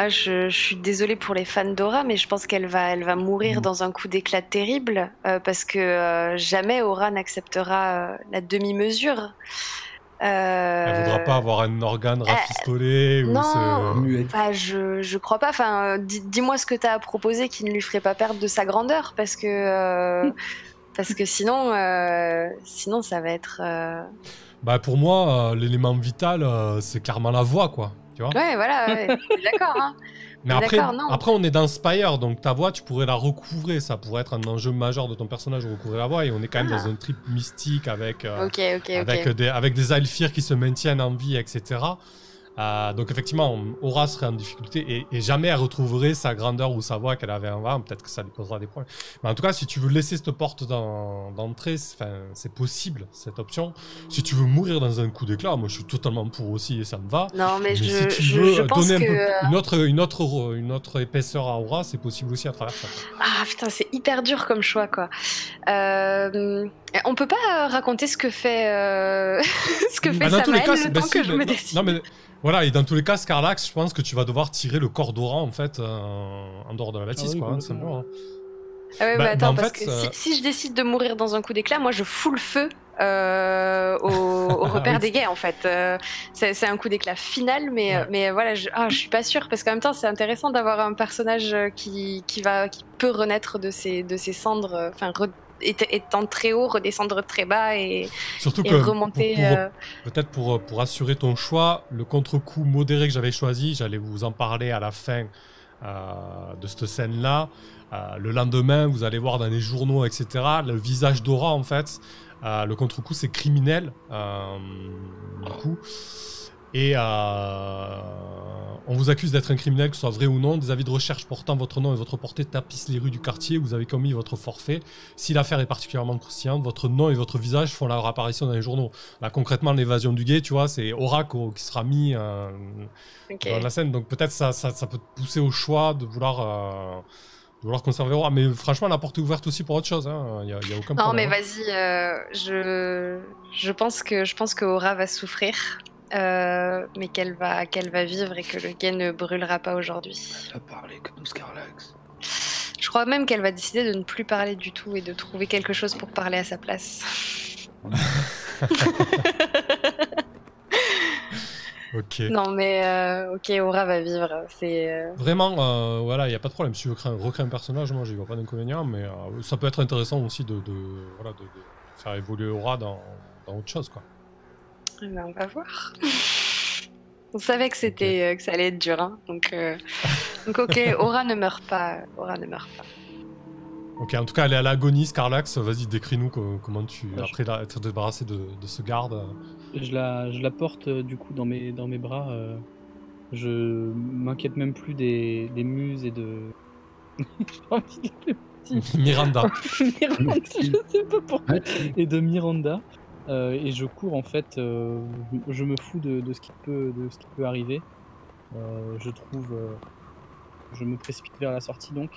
Speaker 4: je suis désolée pour les fans d'Aura, mais je pense qu'elle va mourir dans un coup d'éclat terrible, parce que jamais Aura n'acceptera la demi-mesure.
Speaker 1: Elle voudra pas avoir un organe rafistolé ou
Speaker 4: non, je crois pas. Enfin, dis-moi ce que t'as à proposer qui ne lui ferait pas perdre de sa grandeur, parce que sinon ça va être.
Speaker 1: Bah pour moi, l'élément vital, c'est clairement la voix, quoi. Tu vois ?
Speaker 4: Ouais, voilà, ouais. D'accord. Hein.
Speaker 1: Mais après, on est dans Spire, donc ta voix, tu pourrais la recouvrer. Ça pourrait être un enjeu majeur de ton personnage, recouvrer la voix. Et on est quand même dans un trip mystique avec des Aelfir qui se maintiennent en vie, etc. Donc effectivement, Aura serait en difficulté et jamais elle retrouverait sa grandeur ou sa voix qu'elle avait avant. Peut-être que ça lui posera des problèmes. Mais en tout cas, si tu veux laisser cette porte d'entrée, c'est possible, cette option. Si tu veux mourir dans un coup d'éclat, moi je suis totalement pour aussi et ça me va.
Speaker 4: Non, mais
Speaker 1: si tu veux donner une autre épaisseur à Aura, c'est possible aussi à travers ça.
Speaker 4: Ah putain, c'est hyper dur comme choix, quoi. On peut pas raconter ce que fait Samael le temps que je me décide.
Speaker 1: Non, mais... Voilà, et dans tous les cas, Scarlax, je pense que tu vas devoir tirer le corps d'Aura en fait en dehors de la bâtisse, quoi, hein, simplement.
Speaker 4: Ah ouais, attends, parce que si je décide de mourir dans un coup d'éclat, moi je fous le feu au repère des gays, en fait. C'est un coup d'éclat final, mais voilà, je suis pas sûre, parce qu'en même temps, c'est intéressant d'avoir un personnage qui peut renaître de ses cendres, enfin, étant très haut, redescendre très bas et remonter.
Speaker 1: Peut-être pour assurer ton choix, le contre-coup modéré que j'avais choisi, j'allais vous en parler à la fin de cette scène-là. Le lendemain, vous allez voir dans les journaux, etc., le visage d'Aura, en fait. Le contre-coup, c'est criminel, du coup. Et on vous accuse d'être un criminel, que ce soit vrai ou non. Des avis de recherche portant votre nom et votre portée tapissent les rues du quartier où vous avez commis votre forfait. Si l'affaire est particulièrement croustillante, votre nom et votre visage font leur apparition dans les journaux. Là, concrètement, l'évasion du guet, tu vois, c'est Aura qui sera mis dans la scène. Donc peut-être ça peut te pousser au choix de vouloir conserver Aura. Mais franchement, la porte est ouverte aussi pour autre chose. Il n'y a aucun problème.
Speaker 4: Non, mais vas-y, je pense que Aura va souffrir. Mais qu'elle va vivre et que le guet ne brûlera pas aujourd'hui.
Speaker 2: Elle va parler comme Scarlax.
Speaker 4: Je crois même qu'elle va décider de ne plus parler du tout et de trouver quelque chose pour parler à sa place.
Speaker 1: Ok.
Speaker 4: Non mais ok, Aura va vivre. C'est
Speaker 1: vraiment, voilà, il n'y a pas de problème. Si tu veux recréer un personnage, moi j'y vois pas d'inconvénient, mais ça peut être intéressant aussi de faire évoluer Aura dans autre chose, quoi.
Speaker 4: Ben, on va voir. On savait que c'était que ça allait être dur, hein. Donc ok, Aura ne meurt pas.
Speaker 1: Ok, en tout cas, elle est à l'agonie, Scarlax. Vas-y, décris-nous comment après être débarrassé de ce garde.
Speaker 3: Je la porte du coup dans mes bras. Je m'inquiète même plus des muses et de.
Speaker 1: Miranda.
Speaker 3: Miranda, je sais pas pourquoi. Et de Miranda. Et je cours en fait, je me fous de ce qui peut arriver. Je me précipite vers la sortie donc,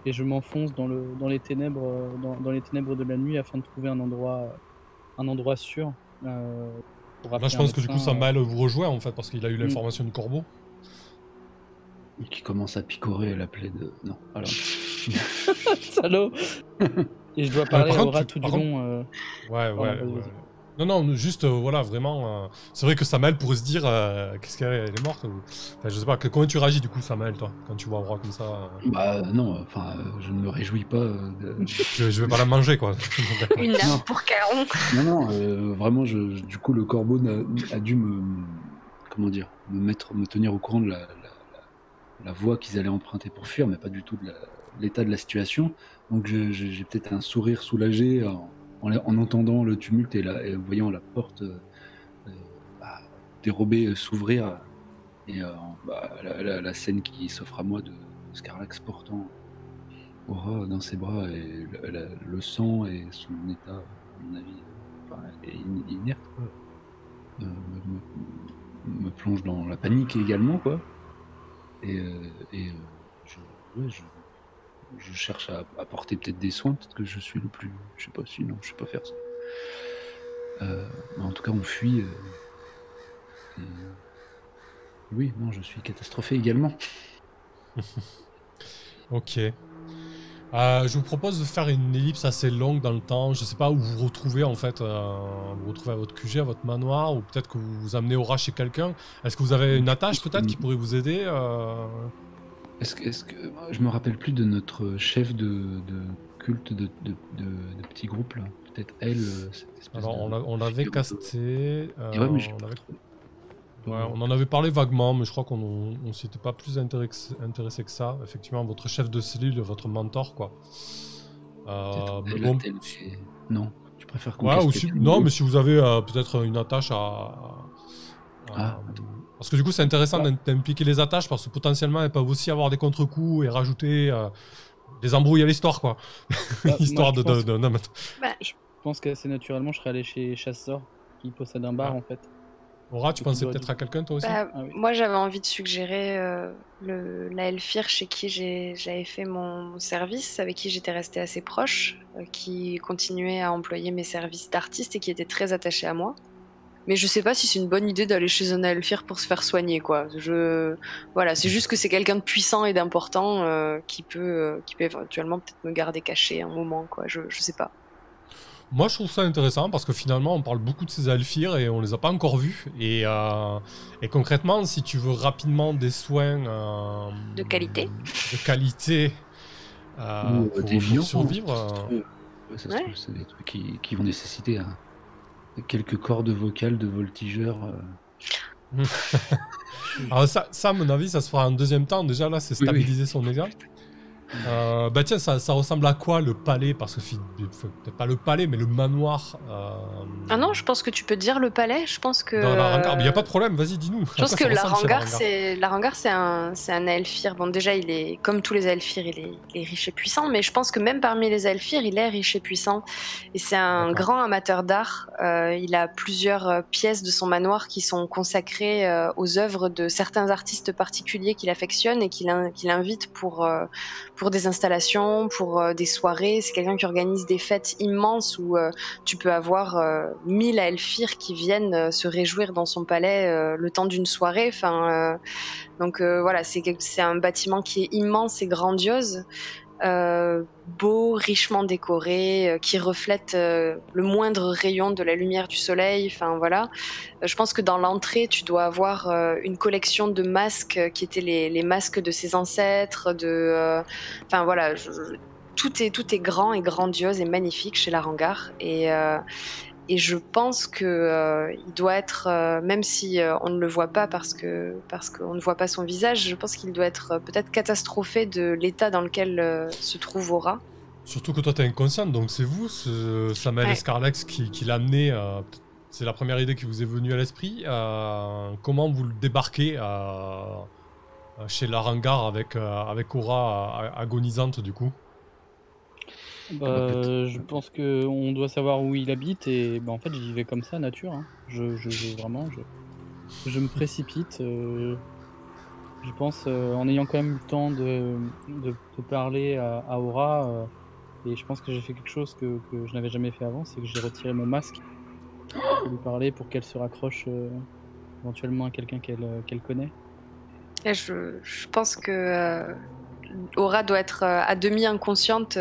Speaker 3: et je m'enfonce dans les ténèbres, dans les ténèbres de la nuit afin de trouver un endroit sûr.
Speaker 1: Là, je pense que du coup, Samael vous rejoint en fait parce qu'il a eu l'information du corbeau.
Speaker 2: Et qui commence à picorer la plaie de. Non, alors.
Speaker 3: Salaud. Et je dois parler à Aura tout du long.
Speaker 1: Ouais. Non, juste, voilà, vraiment... c'est vrai que Samael pourrait se dire, qu'est-ce qu'elle est morte enfin, je sais pas, comment tu réagis du coup, Samael, toi, quand tu vois Aura comme ça
Speaker 2: Bah non, enfin, je ne me réjouis pas
Speaker 1: je vais pas la manger, quoi.
Speaker 4: Une arme pour Caron.
Speaker 2: Non, vraiment, du coup, le corbeau a dû me tenir au courant de la voie qu'ils allaient emprunter pour fuir, mais pas du tout de l'état de la situation. Donc j'ai peut-être un sourire soulagé en entendant le tumulte et en voyant la porte dérobée s'ouvrir et la scène qui s'offre à moi de Scarlax portant Aura dans ses bras et le sang et son état, à mon avis, inerte, quoi. Me plonge dans la panique également, quoi. Je cherche à apporter peut-être des soins, peut-être que je suis le plus... Je sais pas si, non, je sais pas faire ça. Mais en tout cas, on fuit. Oui, non, je suis catastrophé également.
Speaker 1: Ok. Je vous propose de faire une ellipse assez longue dans le temps. Je sais pas où vous vous retrouvez en fait. Vous retrouvez à votre QG, à votre manoir, ou peut-être que vous vous amenez Aura chez quelqu'un. Est-ce que vous avez une attache peut-être qui pourrait vous aider
Speaker 2: Est-ce que je me rappelle plus de notre chef de culte de petit groupe là. Peut-être elle.
Speaker 1: Alors on l'avait casté.
Speaker 2: Ouais, mais
Speaker 1: Ouais, on en avait parlé vaguement, mais je crois qu'on s'était pas plus intéressé que ça. Effectivement, votre chef de cellule, votre mentor, quoi.
Speaker 2: Mais bon... Non, tu préfères qu'on
Speaker 1: non, mais si vous avez peut-être une attache parce que du coup, c'est intéressant d'impliquer les attaches, parce que potentiellement, elles peuvent aussi avoir des contre-coups et rajouter des embrouilles à l'histoire, quoi. Histoire
Speaker 3: je pense qu'assez naturellement, je serais allé chez Chasseur, qui possède un bar, en fait.
Speaker 1: Aura, tu pensais peut-être à quelqu'un, toi aussi?
Speaker 4: Oui. Moi, j'avais envie de suggérer la Elfire chez qui j'avais fait mon service, avec qui j'étais restée assez proche, qui continuait à employer mes services d'artiste et qui était très attaché à moi. Mais je sais pas si c'est une bonne idée d'aller chez un Elfire pour se faire soigner, quoi. Voilà, c'est juste que c'est quelqu'un de puissant et d'important qui peut éventuellement peut-être me garder caché un moment, quoi. Je sais pas.
Speaker 1: Moi, je trouve ça intéressant parce que finalement, on parle beaucoup de ces Elfires et on les a pas encore vus. Et concrètement, si tu veux rapidement des soins
Speaker 4: de qualité,
Speaker 2: pour
Speaker 1: survivre,
Speaker 2: c'est des trucs qui vont nécessiter quelques cordes vocales de voltigeurs.
Speaker 1: Alors ça, à mon avis, ça se fera en deuxième temps. Déjà là, c'est stabiliser son dégât. Bah tiens, ça ressemble à quoi le palais? Parce que peut-être pas le palais, mais le manoir.
Speaker 4: Ah non, je pense que tu peux dire le palais. Je pense que.
Speaker 1: Dans la hangar, il y a pas de problème. Vas-y, dis-nous.
Speaker 4: Je pense que la hangar, c'est un Elfire. Bon, déjà, il est comme tous les Elfires, il est riche et puissant, mais je pense que même parmi les Elfires, il est riche et puissant. Et c'est un grand amateur d'art. Il a plusieurs pièces de son manoir qui sont consacrées aux œuvres de certains artistes particuliers qu'il affectionne et qu'il invite pour des installations, pour des soirées. C'est quelqu'un qui organise des fêtes immenses où tu peux avoir 1000 Elfires qui viennent se réjouir dans son palais le temps d'une soirée. Donc voilà, c'est un bâtiment qui est immense et grandiose. Beau, richement décoré, qui reflète le moindre rayon de la lumière du soleil. Enfin voilà, je pense que dans l'entrée, tu dois avoir une collection de masques qui étaient les masques de ses ancêtres. Enfin voilà, tout est grand et grandiose et magnifique chez la hangar. Et je pense que il doit être, même si on ne le voit pas parce qu'on ne voit pas son visage, je pense qu'il doit être peut-être catastrophé de l'état dans lequel se trouve Aura.
Speaker 1: Surtout que toi t'es inconsciente, donc c'est vous, Samael et Scarlax, qui l'a amené. C'est la première idée qui vous est venue à l'esprit. Comment vous le débarquez chez la hangar avec Aura agonisante du coup?
Speaker 3: Je pense qu'on doit savoir où il habite et en fait j'y vais comme ça, nature. Hein. Je me précipite. Je pense en ayant quand même eu le temps de parler à Aura et je pense que j'ai fait quelque chose que je n'avais jamais fait avant, c'est que j'ai retiré mon masque pour lui parler pour qu'elle se raccroche éventuellement à quelqu'un qu'elle connaît.
Speaker 4: Et je pense que Aura doit être à demi inconsciente.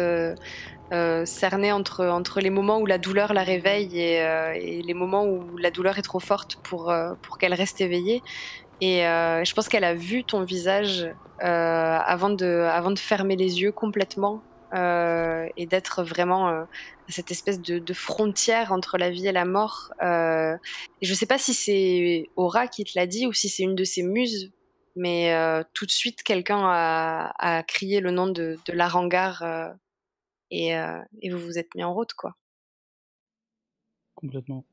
Speaker 4: Cernée entre les moments où la douleur la réveille et les moments où la douleur est trop forte pour qu'elle reste éveillée. Et je pense qu'elle a vu ton visage avant de fermer les yeux complètement et d'être vraiment à cette espèce de frontière entre la vie et la mort. Et je sais pas si c'est Aura qui te l'a dit ou si c'est une de ses muses. mais tout de suite, quelqu'un a crié le nom de l'Arangar et vous vous êtes mis en route, quoi.
Speaker 3: Complètement.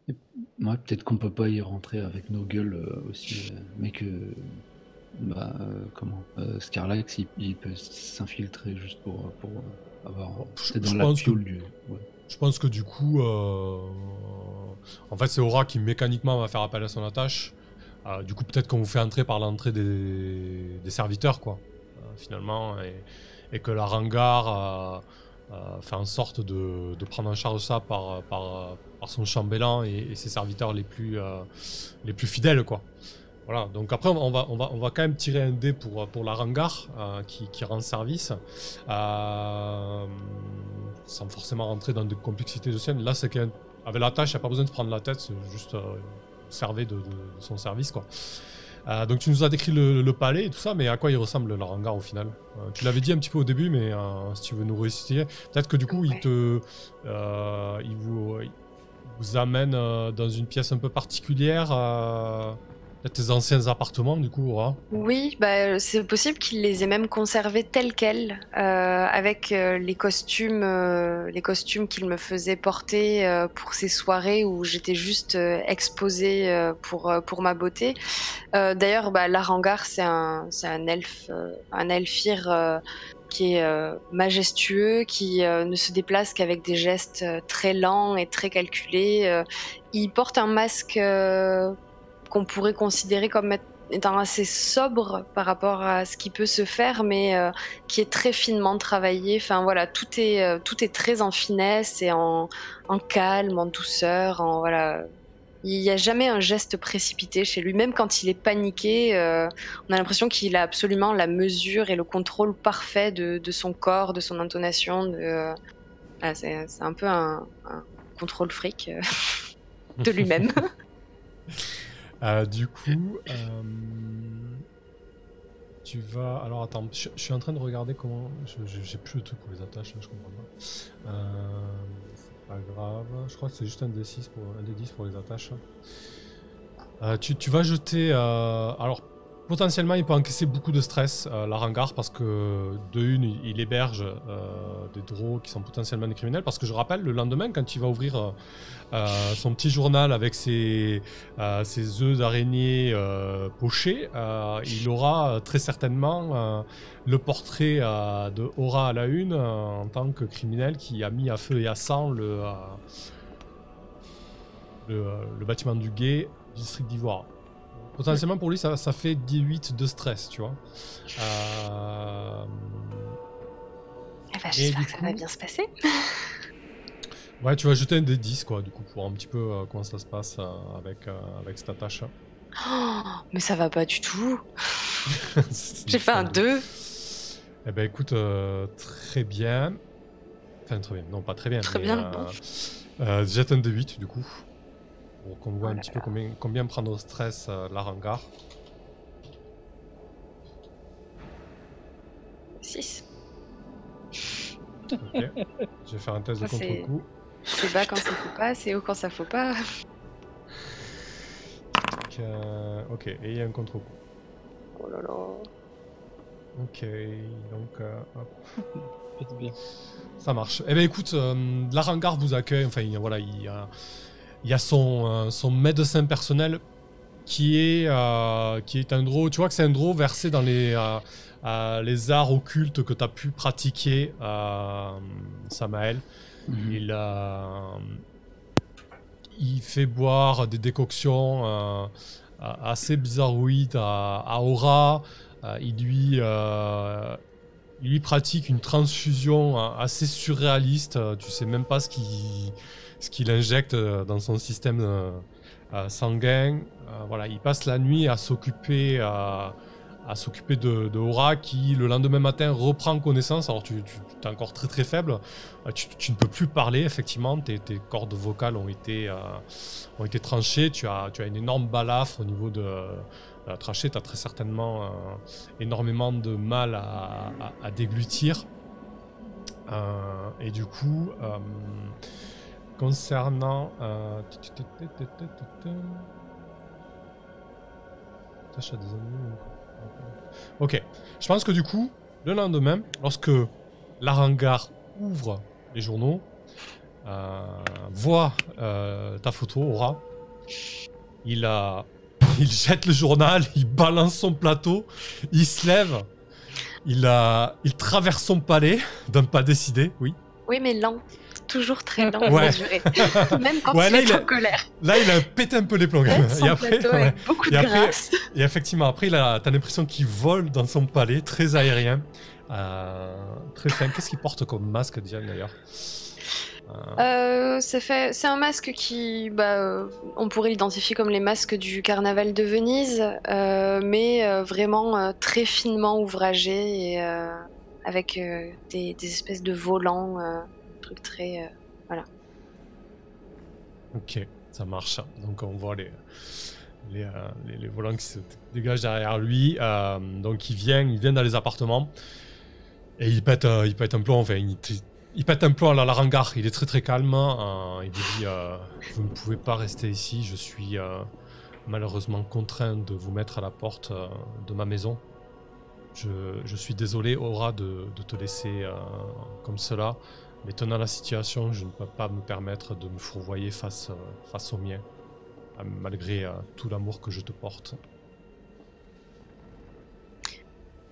Speaker 2: Ouais, peut-être qu'on peut pas y rentrer avec nos gueules aussi, mais que Scarlax il peut s'infiltrer juste pour avoir peut-être dans la piole du. Ouais.
Speaker 1: Je pense que du coup, en fait, c'est Aura qui mécaniquement va faire appel à son attache. Du coup, peut-être qu'on vous fait entrer par l'entrée des serviteurs, quoi, finalement, et que la Rangar fait en sorte de prendre en charge ça par son chambellan et ses serviteurs les plus fidèles, quoi. Voilà, donc après on va quand même tirer un dé pour la Rangar qui rend service, sans forcément rentrer dans des complexités de scène. Là, c'est qu'avec la tâche, il n'y a pas besoin de se prendre la tête, c'est juste servez de son service, quoi. Donc tu nous as décrit le palais et tout ça, mais à quoi il ressemble la Rangar au final? Tu l'avais dit un petit peu au début, mais si tu veux nous réciter, peut-être que du coup il vous amène dans une pièce un peu particulière. Tes anciens appartements, du coup, Aura.
Speaker 4: Oui, bah, c'est possible qu'il les ait même conservés tels quels, avec les costumes qu'il me faisait porter pour ces soirées où j'étais juste exposée pour ma beauté. D'ailleurs, bah, l'Arangar, c'est un elfe, un elfir qui est majestueux, qui ne se déplace qu'avec des gestes très lents et très calculés. Il porte un masque qu'on pourrait considérer comme étant assez sobre par rapport à ce qui peut se faire, mais qui est très finement travaillé. Enfin voilà, tout est très en finesse et en calme, en douceur, voilà. Il n'y a jamais un geste précipité chez lui, même quand il est paniqué. On a l'impression qu'il a absolument la mesure et le contrôle parfait de son corps, de son intonation. Voilà, c'est un peu un contrôle fric de lui-même.
Speaker 1: Du coup, tu vas... Alors attends, je suis en train de regarder comment... J'ai plus le truc pour les attaches, là, je comprends pas. C'est pas grave, je crois que c'est juste un D6 un D10 pour les attaches. Tu vas jeter... Alors, potentiellement, il peut encaisser beaucoup de stress, la Rangar, parce que de une, il héberge des drôles qui sont potentiellement des criminels. Parce que je rappelle, le lendemain, quand il va ouvrir son petit journal avec ses œufs d'araignée pochés, il aura très certainement le portrait de Aura à la une en tant que criminel qui a mis à feu et à sang le bâtiment du Guet, district d'Ivoire. Potentiellement pour lui, ça fait 18 de stress, tu vois.
Speaker 4: J'espère que ça va bien se passer.
Speaker 1: Ouais, tu vas jeter un des 10, quoi, du coup, pour voir un petit peu comment ça se passe avec cette attache.
Speaker 4: Oh, mais ça va pas du tout. J'ai fait un 2.
Speaker 1: Eh ben écoute, très bien. Enfin, très bien. Non, pas très bien.
Speaker 4: Très bien.
Speaker 1: Jette un des 8, du coup. Pour qu'on voit un petit peu combien prendre au stress la Rangar.
Speaker 4: 6.
Speaker 1: Ok. Je vais faire un test de contre-coup.
Speaker 4: C'est bas quand ça faut pas, c'est haut quand ça faut pas.
Speaker 1: Ok, et il y a un contre-coup.
Speaker 4: Oh là là.
Speaker 1: Ok, donc hop.
Speaker 3: C'est bien.
Speaker 1: Ça marche. Eh ben écoute, la Rangar vous accueille. Enfin, voilà, il y a son médecin personnel qui est un drôle. Tu vois que c'est un drôle versé dans les arts occultes que tu as pu pratiquer, Samael. Il fait boire des décoctions assez bizarroïdes à Aura. Il lui pratique une transfusion assez surréaliste. Tu sais même pas ce qu'il injecte dans son système sanguin. Voilà, il passe la nuit à s'occuper de Aura qui le lendemain matin reprend connaissance. Alors tu es encore très très faible, tu ne peux plus parler effectivement, tes cordes vocales ont été tranchées, tu as une énorme balafre au niveau de la trachée, tu as très certainement énormément de mal à déglutir. Et du coup, concernant... Rattache à des amis. Ok. Je pense que du coup, le lendemain, lorsque l'Arangar ouvre les journaux, voit ta photo, Aura, il jette le journal, il balance son plateau, il se lève, il traverse son palais d'un pas décidé, oui.
Speaker 4: Oui, mais lent. Toujours très lent,
Speaker 1: Ouais.
Speaker 4: mesuré. Même quand
Speaker 1: Ouais,
Speaker 4: il
Speaker 1: là,
Speaker 4: est en colère.
Speaker 1: Là, il a pété un peu les plombs.
Speaker 4: Son plateau avec beaucoup de grâce.
Speaker 1: Et effectivement, après, t'as l'impression qu'il vole dans son palais, très aérien. Très fin. Qu'est-ce qu'il porte comme masque, Diane, d'ailleurs
Speaker 4: C'est un masque qui, on pourrait l'identifier comme les masques du carnaval de Venise, mais vraiment très finement ouvragé et avec des espèces de volants, trucs très, voilà.
Speaker 1: Ok, ça marche. Donc on voit les volants qui se dégagent derrière lui. Donc il vient dans les appartements et il pète un plomb. Enfin, il pète un plomb à l'Arangar. Il est très très calme. Il vous dit vous ne pouvez pas rester ici. Je suis malheureusement contraint de vous mettre à la porte de ma maison. Je suis désolé, Aura, de te laisser comme cela. Mais tenant la situation, je ne peux pas me permettre de me fourvoyer face aux miens, malgré tout l'amour que je te porte.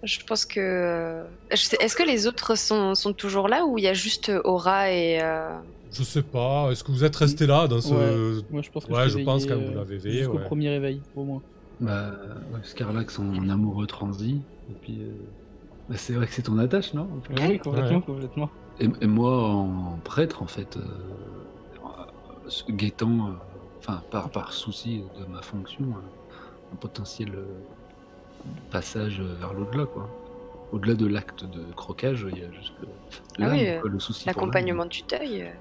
Speaker 4: Je pense que... Est-ce que les autres sont toujours là ou il y a juste Aura et...
Speaker 1: Je sais pas, est-ce que vous êtes resté là dans ce...
Speaker 3: Ouais, moi je pense que
Speaker 1: je pense quand vous l'avez veillé.
Speaker 3: Jusqu'au premier réveil, au moins.
Speaker 2: Scarlax en amoureux transi, et puis... c'est vrai que c'est ton attache, non?
Speaker 3: Oui, complètement.
Speaker 2: Et moi, en prêtre, en fait, guettant, par souci de ma fonction, un potentiel passage vers l'au-delà, quoi. Au-delà de l'acte de croquage, il y a juste le souci.
Speaker 4: L'accompagnement du deuil,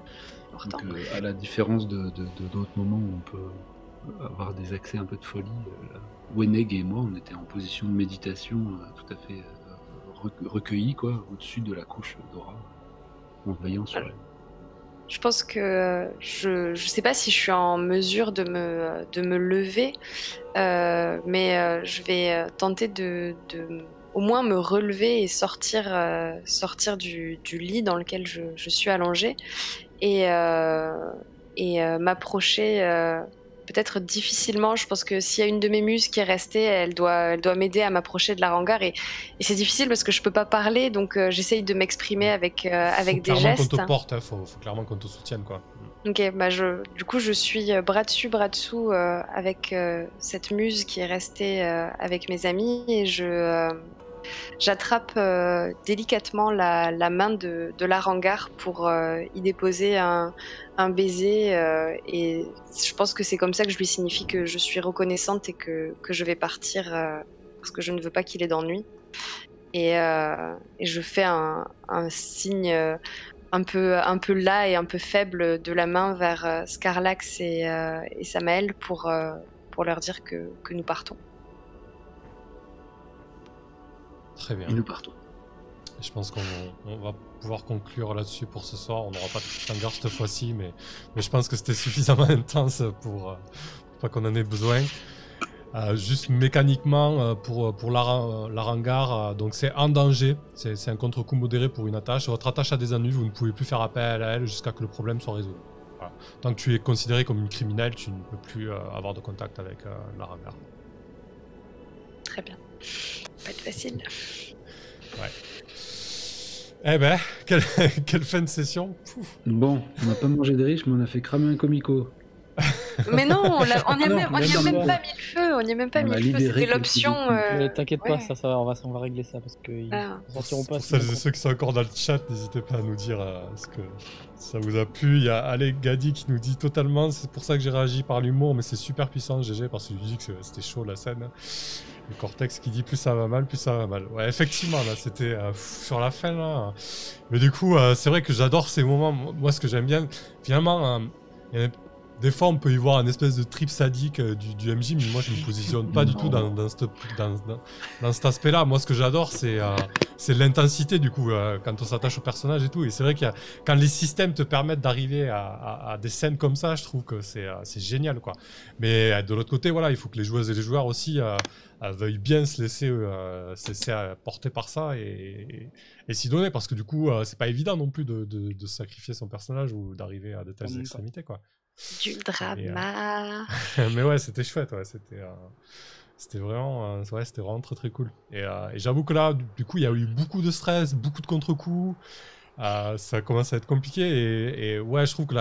Speaker 4: important.
Speaker 2: Donc, à la différence de d'autres moments où on peut avoir des accès un peu de folie, Weneg et moi, on était en position de méditation tout à fait recueillis, quoi, au-dessus de la couche d'Aura. En veillant sur elle.
Speaker 4: Je pense que je sais pas si je suis en mesure de me lever, mais je vais tenter de au moins me relever et sortir du lit dans lequel je suis allongée et m'approcher peut-être difficilement. Je pense que s'il y a une de mes muses qui est restée, elle doit m'aider à m'approcher de l'Arangar et c'est difficile parce que je peux pas parler, donc j'essaye de m'exprimer avec des gestes.
Speaker 1: Faut clairement qu'on te porte, faut clairement qu'on te soutienne, quoi.
Speaker 4: Ok, du coup je suis bras dessus, bras dessous avec cette muse qui est restée avec mes amis et j'attrape délicatement la main de l'Arangar pour y déposer un baiser et je pense que c'est comme ça que je lui signifie que je suis reconnaissante et que je vais partir parce que je ne veux pas qu'il ait d'ennui et je fais un signe un peu las et un peu faible de la main vers Scarlax et Samael pour leur dire que nous partons.
Speaker 1: Très bien.
Speaker 2: Et nous partons.
Speaker 1: Je pense qu'on va pouvoir conclure là-dessus pour ce soir. On n'aura pas de cliffhanger cette fois-ci, mais je pense que c'était suffisamment intense pour pas qu'on en ait besoin. Juste mécaniquement, pour l'Arangar, donc c'est en danger. C'est un contre-coup modéré pour une attache. Votre attache a des ennuis, vous ne pouvez plus faire appel à elle jusqu'à que le problème soit résolu. Voilà. Tant que tu es considéré comme une criminelle, tu ne peux plus avoir de contact avec l'Arangar.
Speaker 4: Très bien. Pas être facile.
Speaker 1: Ouais. Eh ben, quelle fin de session. Pouf.
Speaker 2: Bon, on n'a pas mangé des riches, mais on a fait cramer un comico.
Speaker 4: Mais non, on n'y a même pas mis le feu. On n'y a même pas mis le feu. C'était l'option.
Speaker 3: T'inquiète pas, ça va, on va régler ça parce qu'ils ne sortiront pas.
Speaker 1: Pour celles et ceux qui sont encore dans le chat, n'hésitez pas à nous dire ce que ça vous a plu. Il y a Alec Gadi qui nous dit totalement, c'est pour ça que j'ai réagi par l'humour, mais c'est super puissant, GG, parce qu'il dit que c'était chaud la scène. Le Cortex qui dit plus ça va mal, plus ça va mal. Ouais, effectivement, là, c'était sur la fin, là. Mais du coup, c'est vrai que j'adore ces moments. Moi, ce que j'aime bien, finalement, il y a des fois, on peut y voir un espèce de trip sadique du MJ, mais moi, je me positionne pas du tout dans cet aspect-là. Moi, ce que j'adore, c'est l'intensité, du coup, quand on s'attache au personnage et tout. Et c'est vrai que quand les systèmes te permettent d'arriver à des scènes comme ça, je trouve que c'est génial, quoi. Mais de l'autre côté, voilà, il faut que les joueuses et les joueurs aussi veuillent bien se laisser porter par ça et s'y donner, parce que du coup, c'est pas évident non plus de sacrifier son personnage ou d'arriver à de telles extrémités, quoi.
Speaker 4: Du drama.
Speaker 1: Mais ouais, c'était chouette, ouais. C'était vraiment, c'était vraiment très très cool. Et j'avoue que là, du coup, il y a eu beaucoup de stress, beaucoup de contre-coups. Ça commence à être compliqué. Et ouais, je trouve que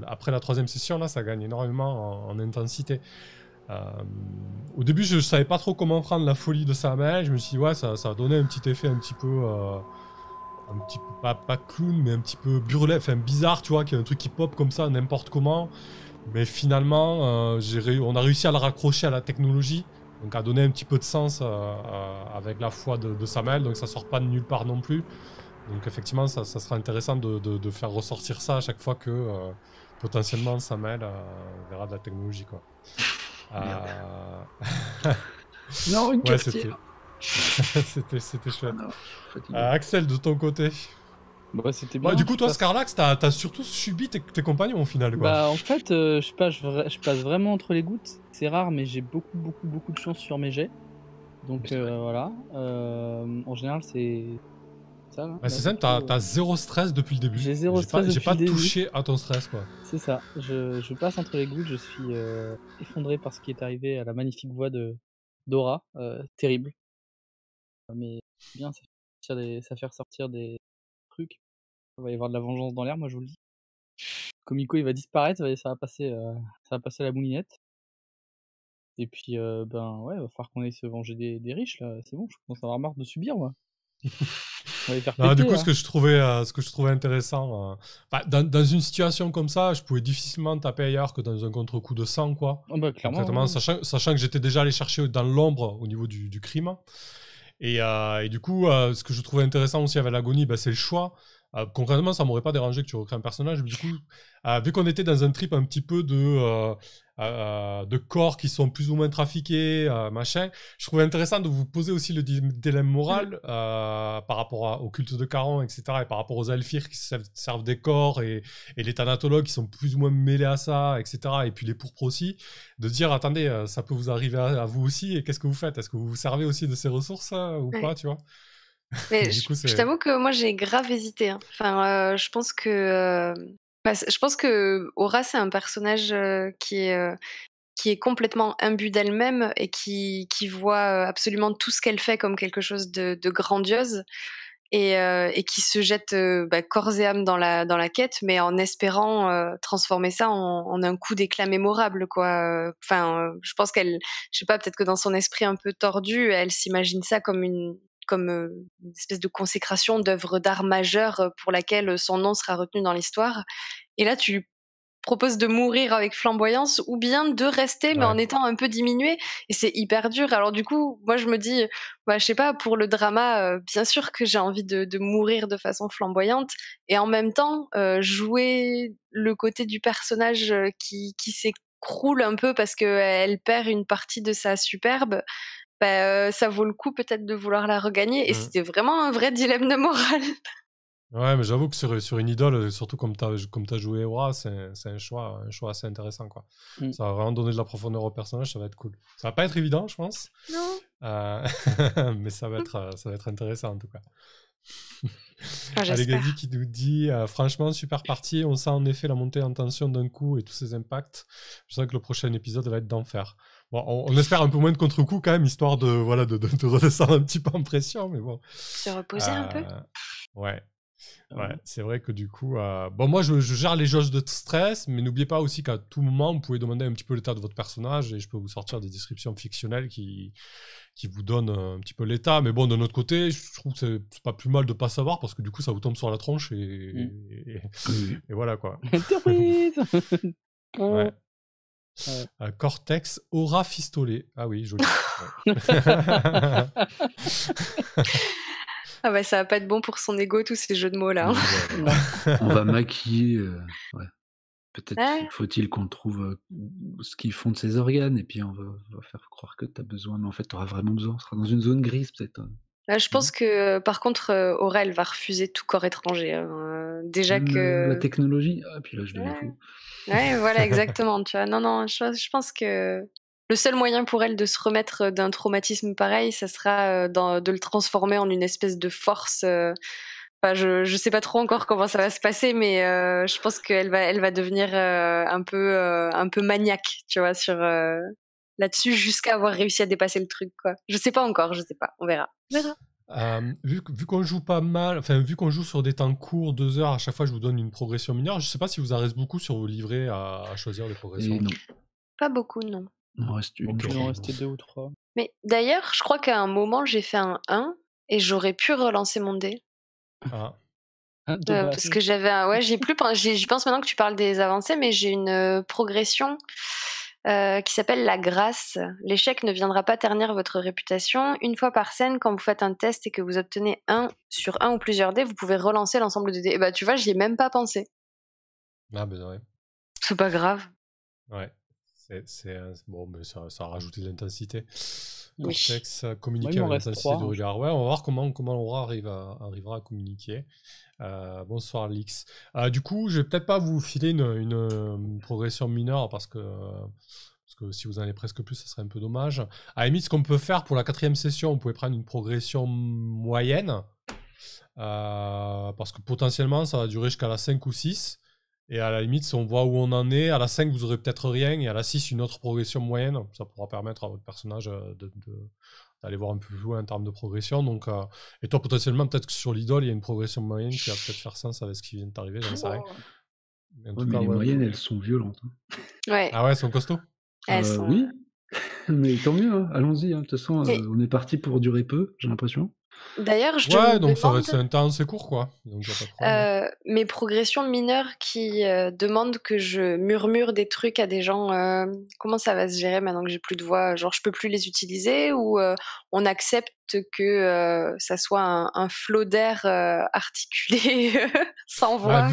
Speaker 1: après la 3e session, là, ça gagne énormément en intensité. Au début, je savais pas trop comment prendre la folie de Samael. Je me suis dit, ouais, ça a donné un petit effet un petit peu pas clown, mais un petit peu burlesque, enfin bizarre, tu vois, qu'il y a un truc qui pop comme ça n'importe comment. Mais finalement, on a réussi à le raccrocher à la technologie, donc à donner un petit peu de sens avec la foi de Samael, donc ça sort pas de nulle part non plus. Donc effectivement, ça sera intéressant de faire ressortir ça à chaque fois que potentiellement Samael verra de la technologie, quoi.
Speaker 2: Non, une
Speaker 1: cafetière. C'était chouette. Axel, de ton côté?
Speaker 3: Bah, c'était bien.
Speaker 1: Du coup, toi, Scarlax, t'as surtout subi tes compagnons au final, quoi.
Speaker 3: Bah, en fait, je passe vraiment entre les gouttes. C'est rare, mais j'ai beaucoup de chance sur mes jets. Donc voilà. En général, c'est ça. Là,
Speaker 1: c'est simple, t'as zéro stress depuis le début.
Speaker 3: J'ai zéro stress depuis le début.
Speaker 1: J'ai pas touché à ton stress, quoi.
Speaker 3: C'est ça. Je passe entre les gouttes. Je suis effondré par ce qui est arrivé à la magnifique voix de Dora. Terrible. Mais bien, ça fait ressortir des trucs. Il va y avoir de la vengeance dans l'air, moi je vous le dis. Komiko, il va disparaître, ça va passer à la moulinette. Et puis, ouais, il va falloir qu'on aille se venger des riches, là. C'est bon, je commence à avoir marre de subir, moi. On va les faire péter,
Speaker 1: du coup, ce que je trouvais intéressant, dans une situation comme ça, je pouvais difficilement taper ailleurs que dans un contre-coup de sang, quoi.
Speaker 3: Oh bah, clairement.
Speaker 1: Sachant que j'étais déjà allé chercher dans l'ombre au niveau du crime. Et du coup, ce que je trouvais intéressant aussi avec l'agonie, c'est le choix. Concrètement, ça m'aurait pas dérangé que tu recrées un personnage, mais du coup, vu qu'on était dans un trip un petit peu de corps qui sont plus ou moins trafiqués, machin, je trouvais intéressant de vous poser aussi le dilemme moral par rapport au culte de Charon, etc., et par rapport aux Alphir qui servent des corps, et les thanatologues qui sont plus ou moins mêlés à ça, etc., et puis les pourpres aussi, de dire, attendez, ça peut vous arriver à vous aussi, et qu'est-ce que vous faites? Est-ce que vous vous servez aussi de ces ressources ou pas, tu vois?
Speaker 4: Mais je t'avoue que moi j'ai grave hésité, hein. Enfin, je pense que Aura c'est un personnage qui est complètement imbu d'elle-même et qui voit absolument tout ce qu'elle fait comme quelque chose de grandiose et qui se jette corps et âme dans la quête, mais en espérant transformer ça en un coup d'éclat mémorable, quoi. Enfin, je pense je sais pas, peut-être que dans son esprit un peu tordu, elle s'imagine ça comme une espèce de consécration d'œuvre d'art majeure pour laquelle son nom sera retenu dans l'histoire. Et là, tu proposes de mourir avec flamboyance ou bien de rester mais en étant un peu diminué, et c'est hyper dur. Alors du coup, moi je me dis, je sais pas, pour le drama, bien sûr que j'ai envie de mourir de façon flamboyante, et en même temps jouer le côté du personnage qui s'écroule un peu parce qu'elle perd une partie de sa superbe. Ça vaut le coup peut-être de vouloir la regagner, et c'était vraiment un vrai dilemme de morale.
Speaker 1: Ouais, mais j'avoue que sur une idole, surtout comme t'as joué Aura, c'est un choix assez intéressant, quoi. Ça va vraiment donner de la profondeur au personnage, ça va être cool. Ça va pas être évident, je pense.
Speaker 4: Non.
Speaker 1: Mais ça va être intéressant en tout cas.
Speaker 4: J'espère.
Speaker 1: Gazi qui nous dit franchement, super partie. On sent en effet la montée en tension d'un coup et tous ses impacts. Je sens que le prochain épisode va être d'enfer. Bon, on espère un peu moins de contre-coup quand même, histoire de redescendre un petit peu en pression, mais bon.
Speaker 4: Se reposer un peu.
Speaker 1: Ouais. Ouais, c'est vrai que du coup, moi je gère les jauges de stress, mais n'oubliez pas aussi qu'à tout moment, vous pouvez demander un petit peu l'état de votre personnage et je peux vous sortir des descriptions fictionnelles qui vous donnent un petit peu l'état. Mais bon, de notre côté, je trouve que c'est pas plus mal de pas savoir parce que du coup, ça vous tombe sur la tronche et voilà quoi. Ouais. Cortex aura fistolet. Ah oui, joli.
Speaker 4: Ah bah ça va pas être bon pour son ego, tous ces jeux de mots là.
Speaker 2: On va maquiller. Ouais. Peut-être faut-il qu'on trouve ce qui fonde ses organes, et puis on va faire croire que tu as besoin, mais en fait, tu auras vraiment besoin. On sera dans une zone grise, peut-être.
Speaker 4: Je pense que, par contre, Aurel va refuser tout corps étranger. Déjà que...
Speaker 2: La technologie, puis là, je deviens fou.
Speaker 4: Ouais, voilà, exactement. Tu vois. Non, je pense que le seul moyen pour elle de se remettre d'un traumatisme pareil, ça sera de le transformer en une espèce de force. Enfin, je sais pas trop encore comment ça va se passer, mais je pense qu'elle va devenir un peu maniaque, tu vois, sur là-dessus, jusqu'à avoir réussi à dépasser le truc, quoi. Je sais pas encore, je sais pas, on verra.
Speaker 1: Vu qu'on joue pas mal, enfin vu qu'on joue sur des temps courts, 2 heures, à chaque fois je vous donne une progression mineure. Je sais pas si vous en reste beaucoup sur vos livrets à choisir les progressions.
Speaker 2: Non.
Speaker 4: Pas beaucoup, non.
Speaker 2: Il en reste une.
Speaker 3: Il en restait 2 ou 3.
Speaker 4: Mais d'ailleurs, je crois qu'à un moment j'ai fait un 1 et j'aurais pu relancer mon dé. Parce que j'avais j'y pense maintenant que tu parles des avancées, mais j'ai une progression qui s'appelle la grâce. L'échec ne viendra pas ternir votre réputation. Une fois par scène, quand vous faites un test et que vous obtenez 1 sur 1 ou plusieurs dés, vous pouvez relancer l'ensemble des dés. Et bah tu vois, j'y ai même pas pensé.
Speaker 1: Ah ben ouais.
Speaker 4: C'est pas grave.
Speaker 1: Ouais. C'est bon, mais ça a rajouté de l'intensité.
Speaker 4: Oui.
Speaker 1: Cortex, communiquer avec l'intensité du regard. Ouais, on va voir comment Aura arrivera à communiquer. Bonsoir Lix. Du coup, je vais peut-être pas vous filer une progression mineure parce que si vous en avez presque plus, ça serait un peu dommage. À la limite, ce qu'on peut faire pour la 4e session, on pouvait prendre une progression moyenne parce que potentiellement, ça va durer jusqu'à la 5 ou 6. Et à la limite, si on voit où on en est, à la 5, vous aurez peut-être rien, et à la 6, une autre progression moyenne. Ça pourra permettre à votre personnage d'aller voir un peu plus loin en termes de progression. Donc, et toi, potentiellement, peut-être que sur l'idole, il y a une progression moyenne qui va peut-être faire sens avec ce qui vient d'arriver, j'en sais rien.
Speaker 2: Mais les moyennes, elles sont violentes.
Speaker 4: Ouais.
Speaker 1: Ah ouais, elles sont costauds.
Speaker 2: Oui, mais tant mieux, hein. Allons-y. De toute façon, on est parti pour durer peu, j'ai l'impression.
Speaker 4: D'ailleurs,
Speaker 1: donc ça va être un temps assez court, quoi. Donc,
Speaker 4: mes progressions mineures qui demandent que je murmure des trucs à des gens, comment ça va se gérer maintenant que j'ai plus de voix? Genre, je peux plus les utiliser, ou on accepte que ça soit un flot d'air articulé sans voix?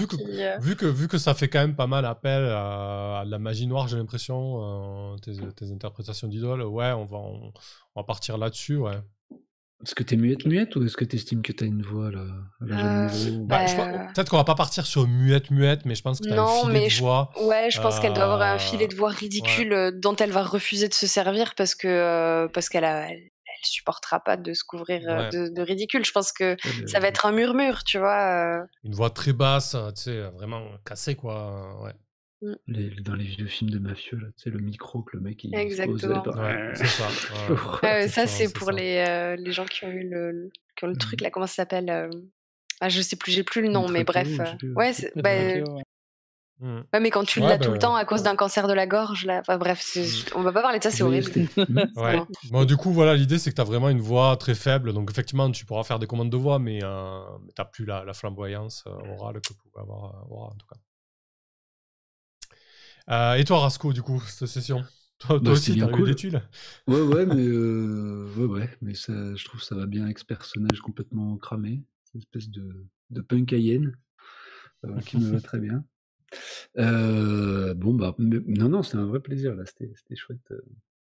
Speaker 1: Vu que ça fait quand même pas mal appel à de la magie noire, j'ai l'impression, tes interprétations d'idole, ouais, on va partir là-dessus, ouais.
Speaker 2: Est-ce que t'es muette ou est-ce que t'estimes que t'as une voix là,
Speaker 1: peut-être qu'on va pas partir sur muette, mais je pense que t'as un filet de voix.
Speaker 4: Ouais, je pense qu'elle doit avoir un filet de voix ridicule dont elle va refuser de se servir parce qu'elle elle supportera pas de se couvrir de ridicule. Je pense que ça va être un murmure, tu vois.
Speaker 1: Une voix très basse, tu sais, vraiment cassée, quoi. Ouais.
Speaker 2: Dans les vieux films de mafieux, là, tu sais, le micro que le mec il
Speaker 4: Exactement.
Speaker 1: C'est ça.
Speaker 4: Ça, c'est pour les gens qui ont eu le truc là, comment ça s'appelle? Je sais plus, j'ai plus le nom, mais bref. Ouais, mais quand tu l'as tout le temps à cause d'un cancer de la gorge, là. Enfin bref, on va pas parler de ça, c'est horrible.
Speaker 1: Ouais. Bon, du coup, voilà, l'idée c'est que t'as vraiment une voix très faible, donc effectivement, tu pourras faire des commandes de voix, mais t'as plus la flamboyance orale que pouvait avoir Aura, en tout cas. Et toi, Rasco, du coup, cette session, toi aussi, t'as eu des tuiles.
Speaker 2: Ouais, mais ça, je trouve que ça va bien avec ce personnage complètement cramé, cette espèce de punk Cayenne qui me va très bien. Non, c'est un vrai plaisir là, c'était chouette.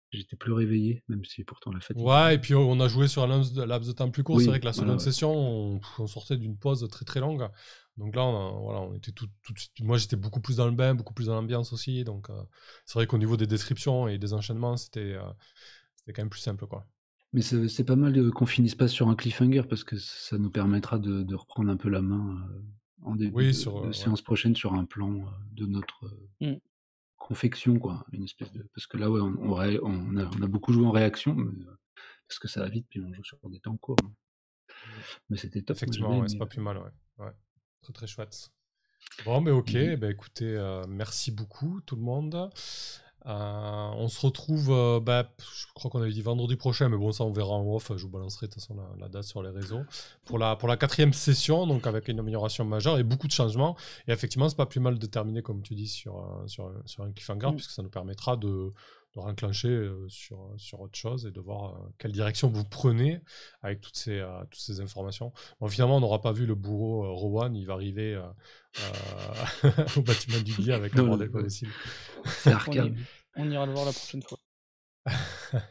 Speaker 2: J'étais plus réveillé, même si pourtant la fatigue.
Speaker 1: Ouais, et puis on a joué sur un laps de temps plus court. C'est vrai que la seconde session, on sortait d'une pause très très longue. Donc là, on était tout de suite. Moi, j'étais beaucoup plus dans le bain, beaucoup plus dans l'ambiance aussi. Donc c'est vrai qu'au niveau des descriptions et des enchaînements, c'était quand même plus simple, quoi.
Speaker 2: Mais c'est pas mal qu'on finisse pas sur un cliffhanger parce que ça nous permettra de reprendre un peu la main en début de séance prochaine sur un plan de notre confection, quoi, une espèce de, parce que là on a beaucoup joué en réaction, parce que ça va vite puis on joue sur des temps courts, mais c'était top.
Speaker 1: Effectivement, c'est pas plus mal, ouais. Très très chouette. Bon, mais ok, écoutez, merci beaucoup tout le monde. On se retrouve, je crois qu'on avait dit vendredi prochain, mais bon, ça on verra en off. Je vous balancerai de toute façon la date sur les réseaux pour la 4e session, donc avec une amélioration majeure et beaucoup de changements. Et effectivement, c'est pas plus mal de terminer, comme tu dis, sur un cliffhanger, puisque ça nous permettra de renclencher sur autre chose et de voir quelle direction vous prenez avec toutes ces informations. Bon, finalement, on n'aura pas vu le bourreau Rowan, il va arriver au bâtiment du guide avec un bordel pas possible.
Speaker 2: C'est Arkham.
Speaker 3: On ira le voir la prochaine fois.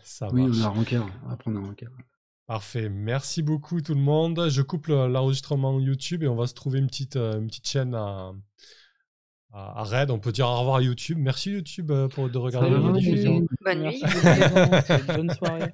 Speaker 1: Ça
Speaker 2: oui,
Speaker 1: marche.
Speaker 2: on a un rencard, on va prendre un rencard.
Speaker 1: Parfait, merci beaucoup tout le monde. Je coupe l'enregistrement YouTube et on va se trouver une petite chaîne à Red. On peut dire au revoir à YouTube. Merci YouTube de regarder la diffusion.
Speaker 4: Bonne nuit.
Speaker 3: Bonne soirée.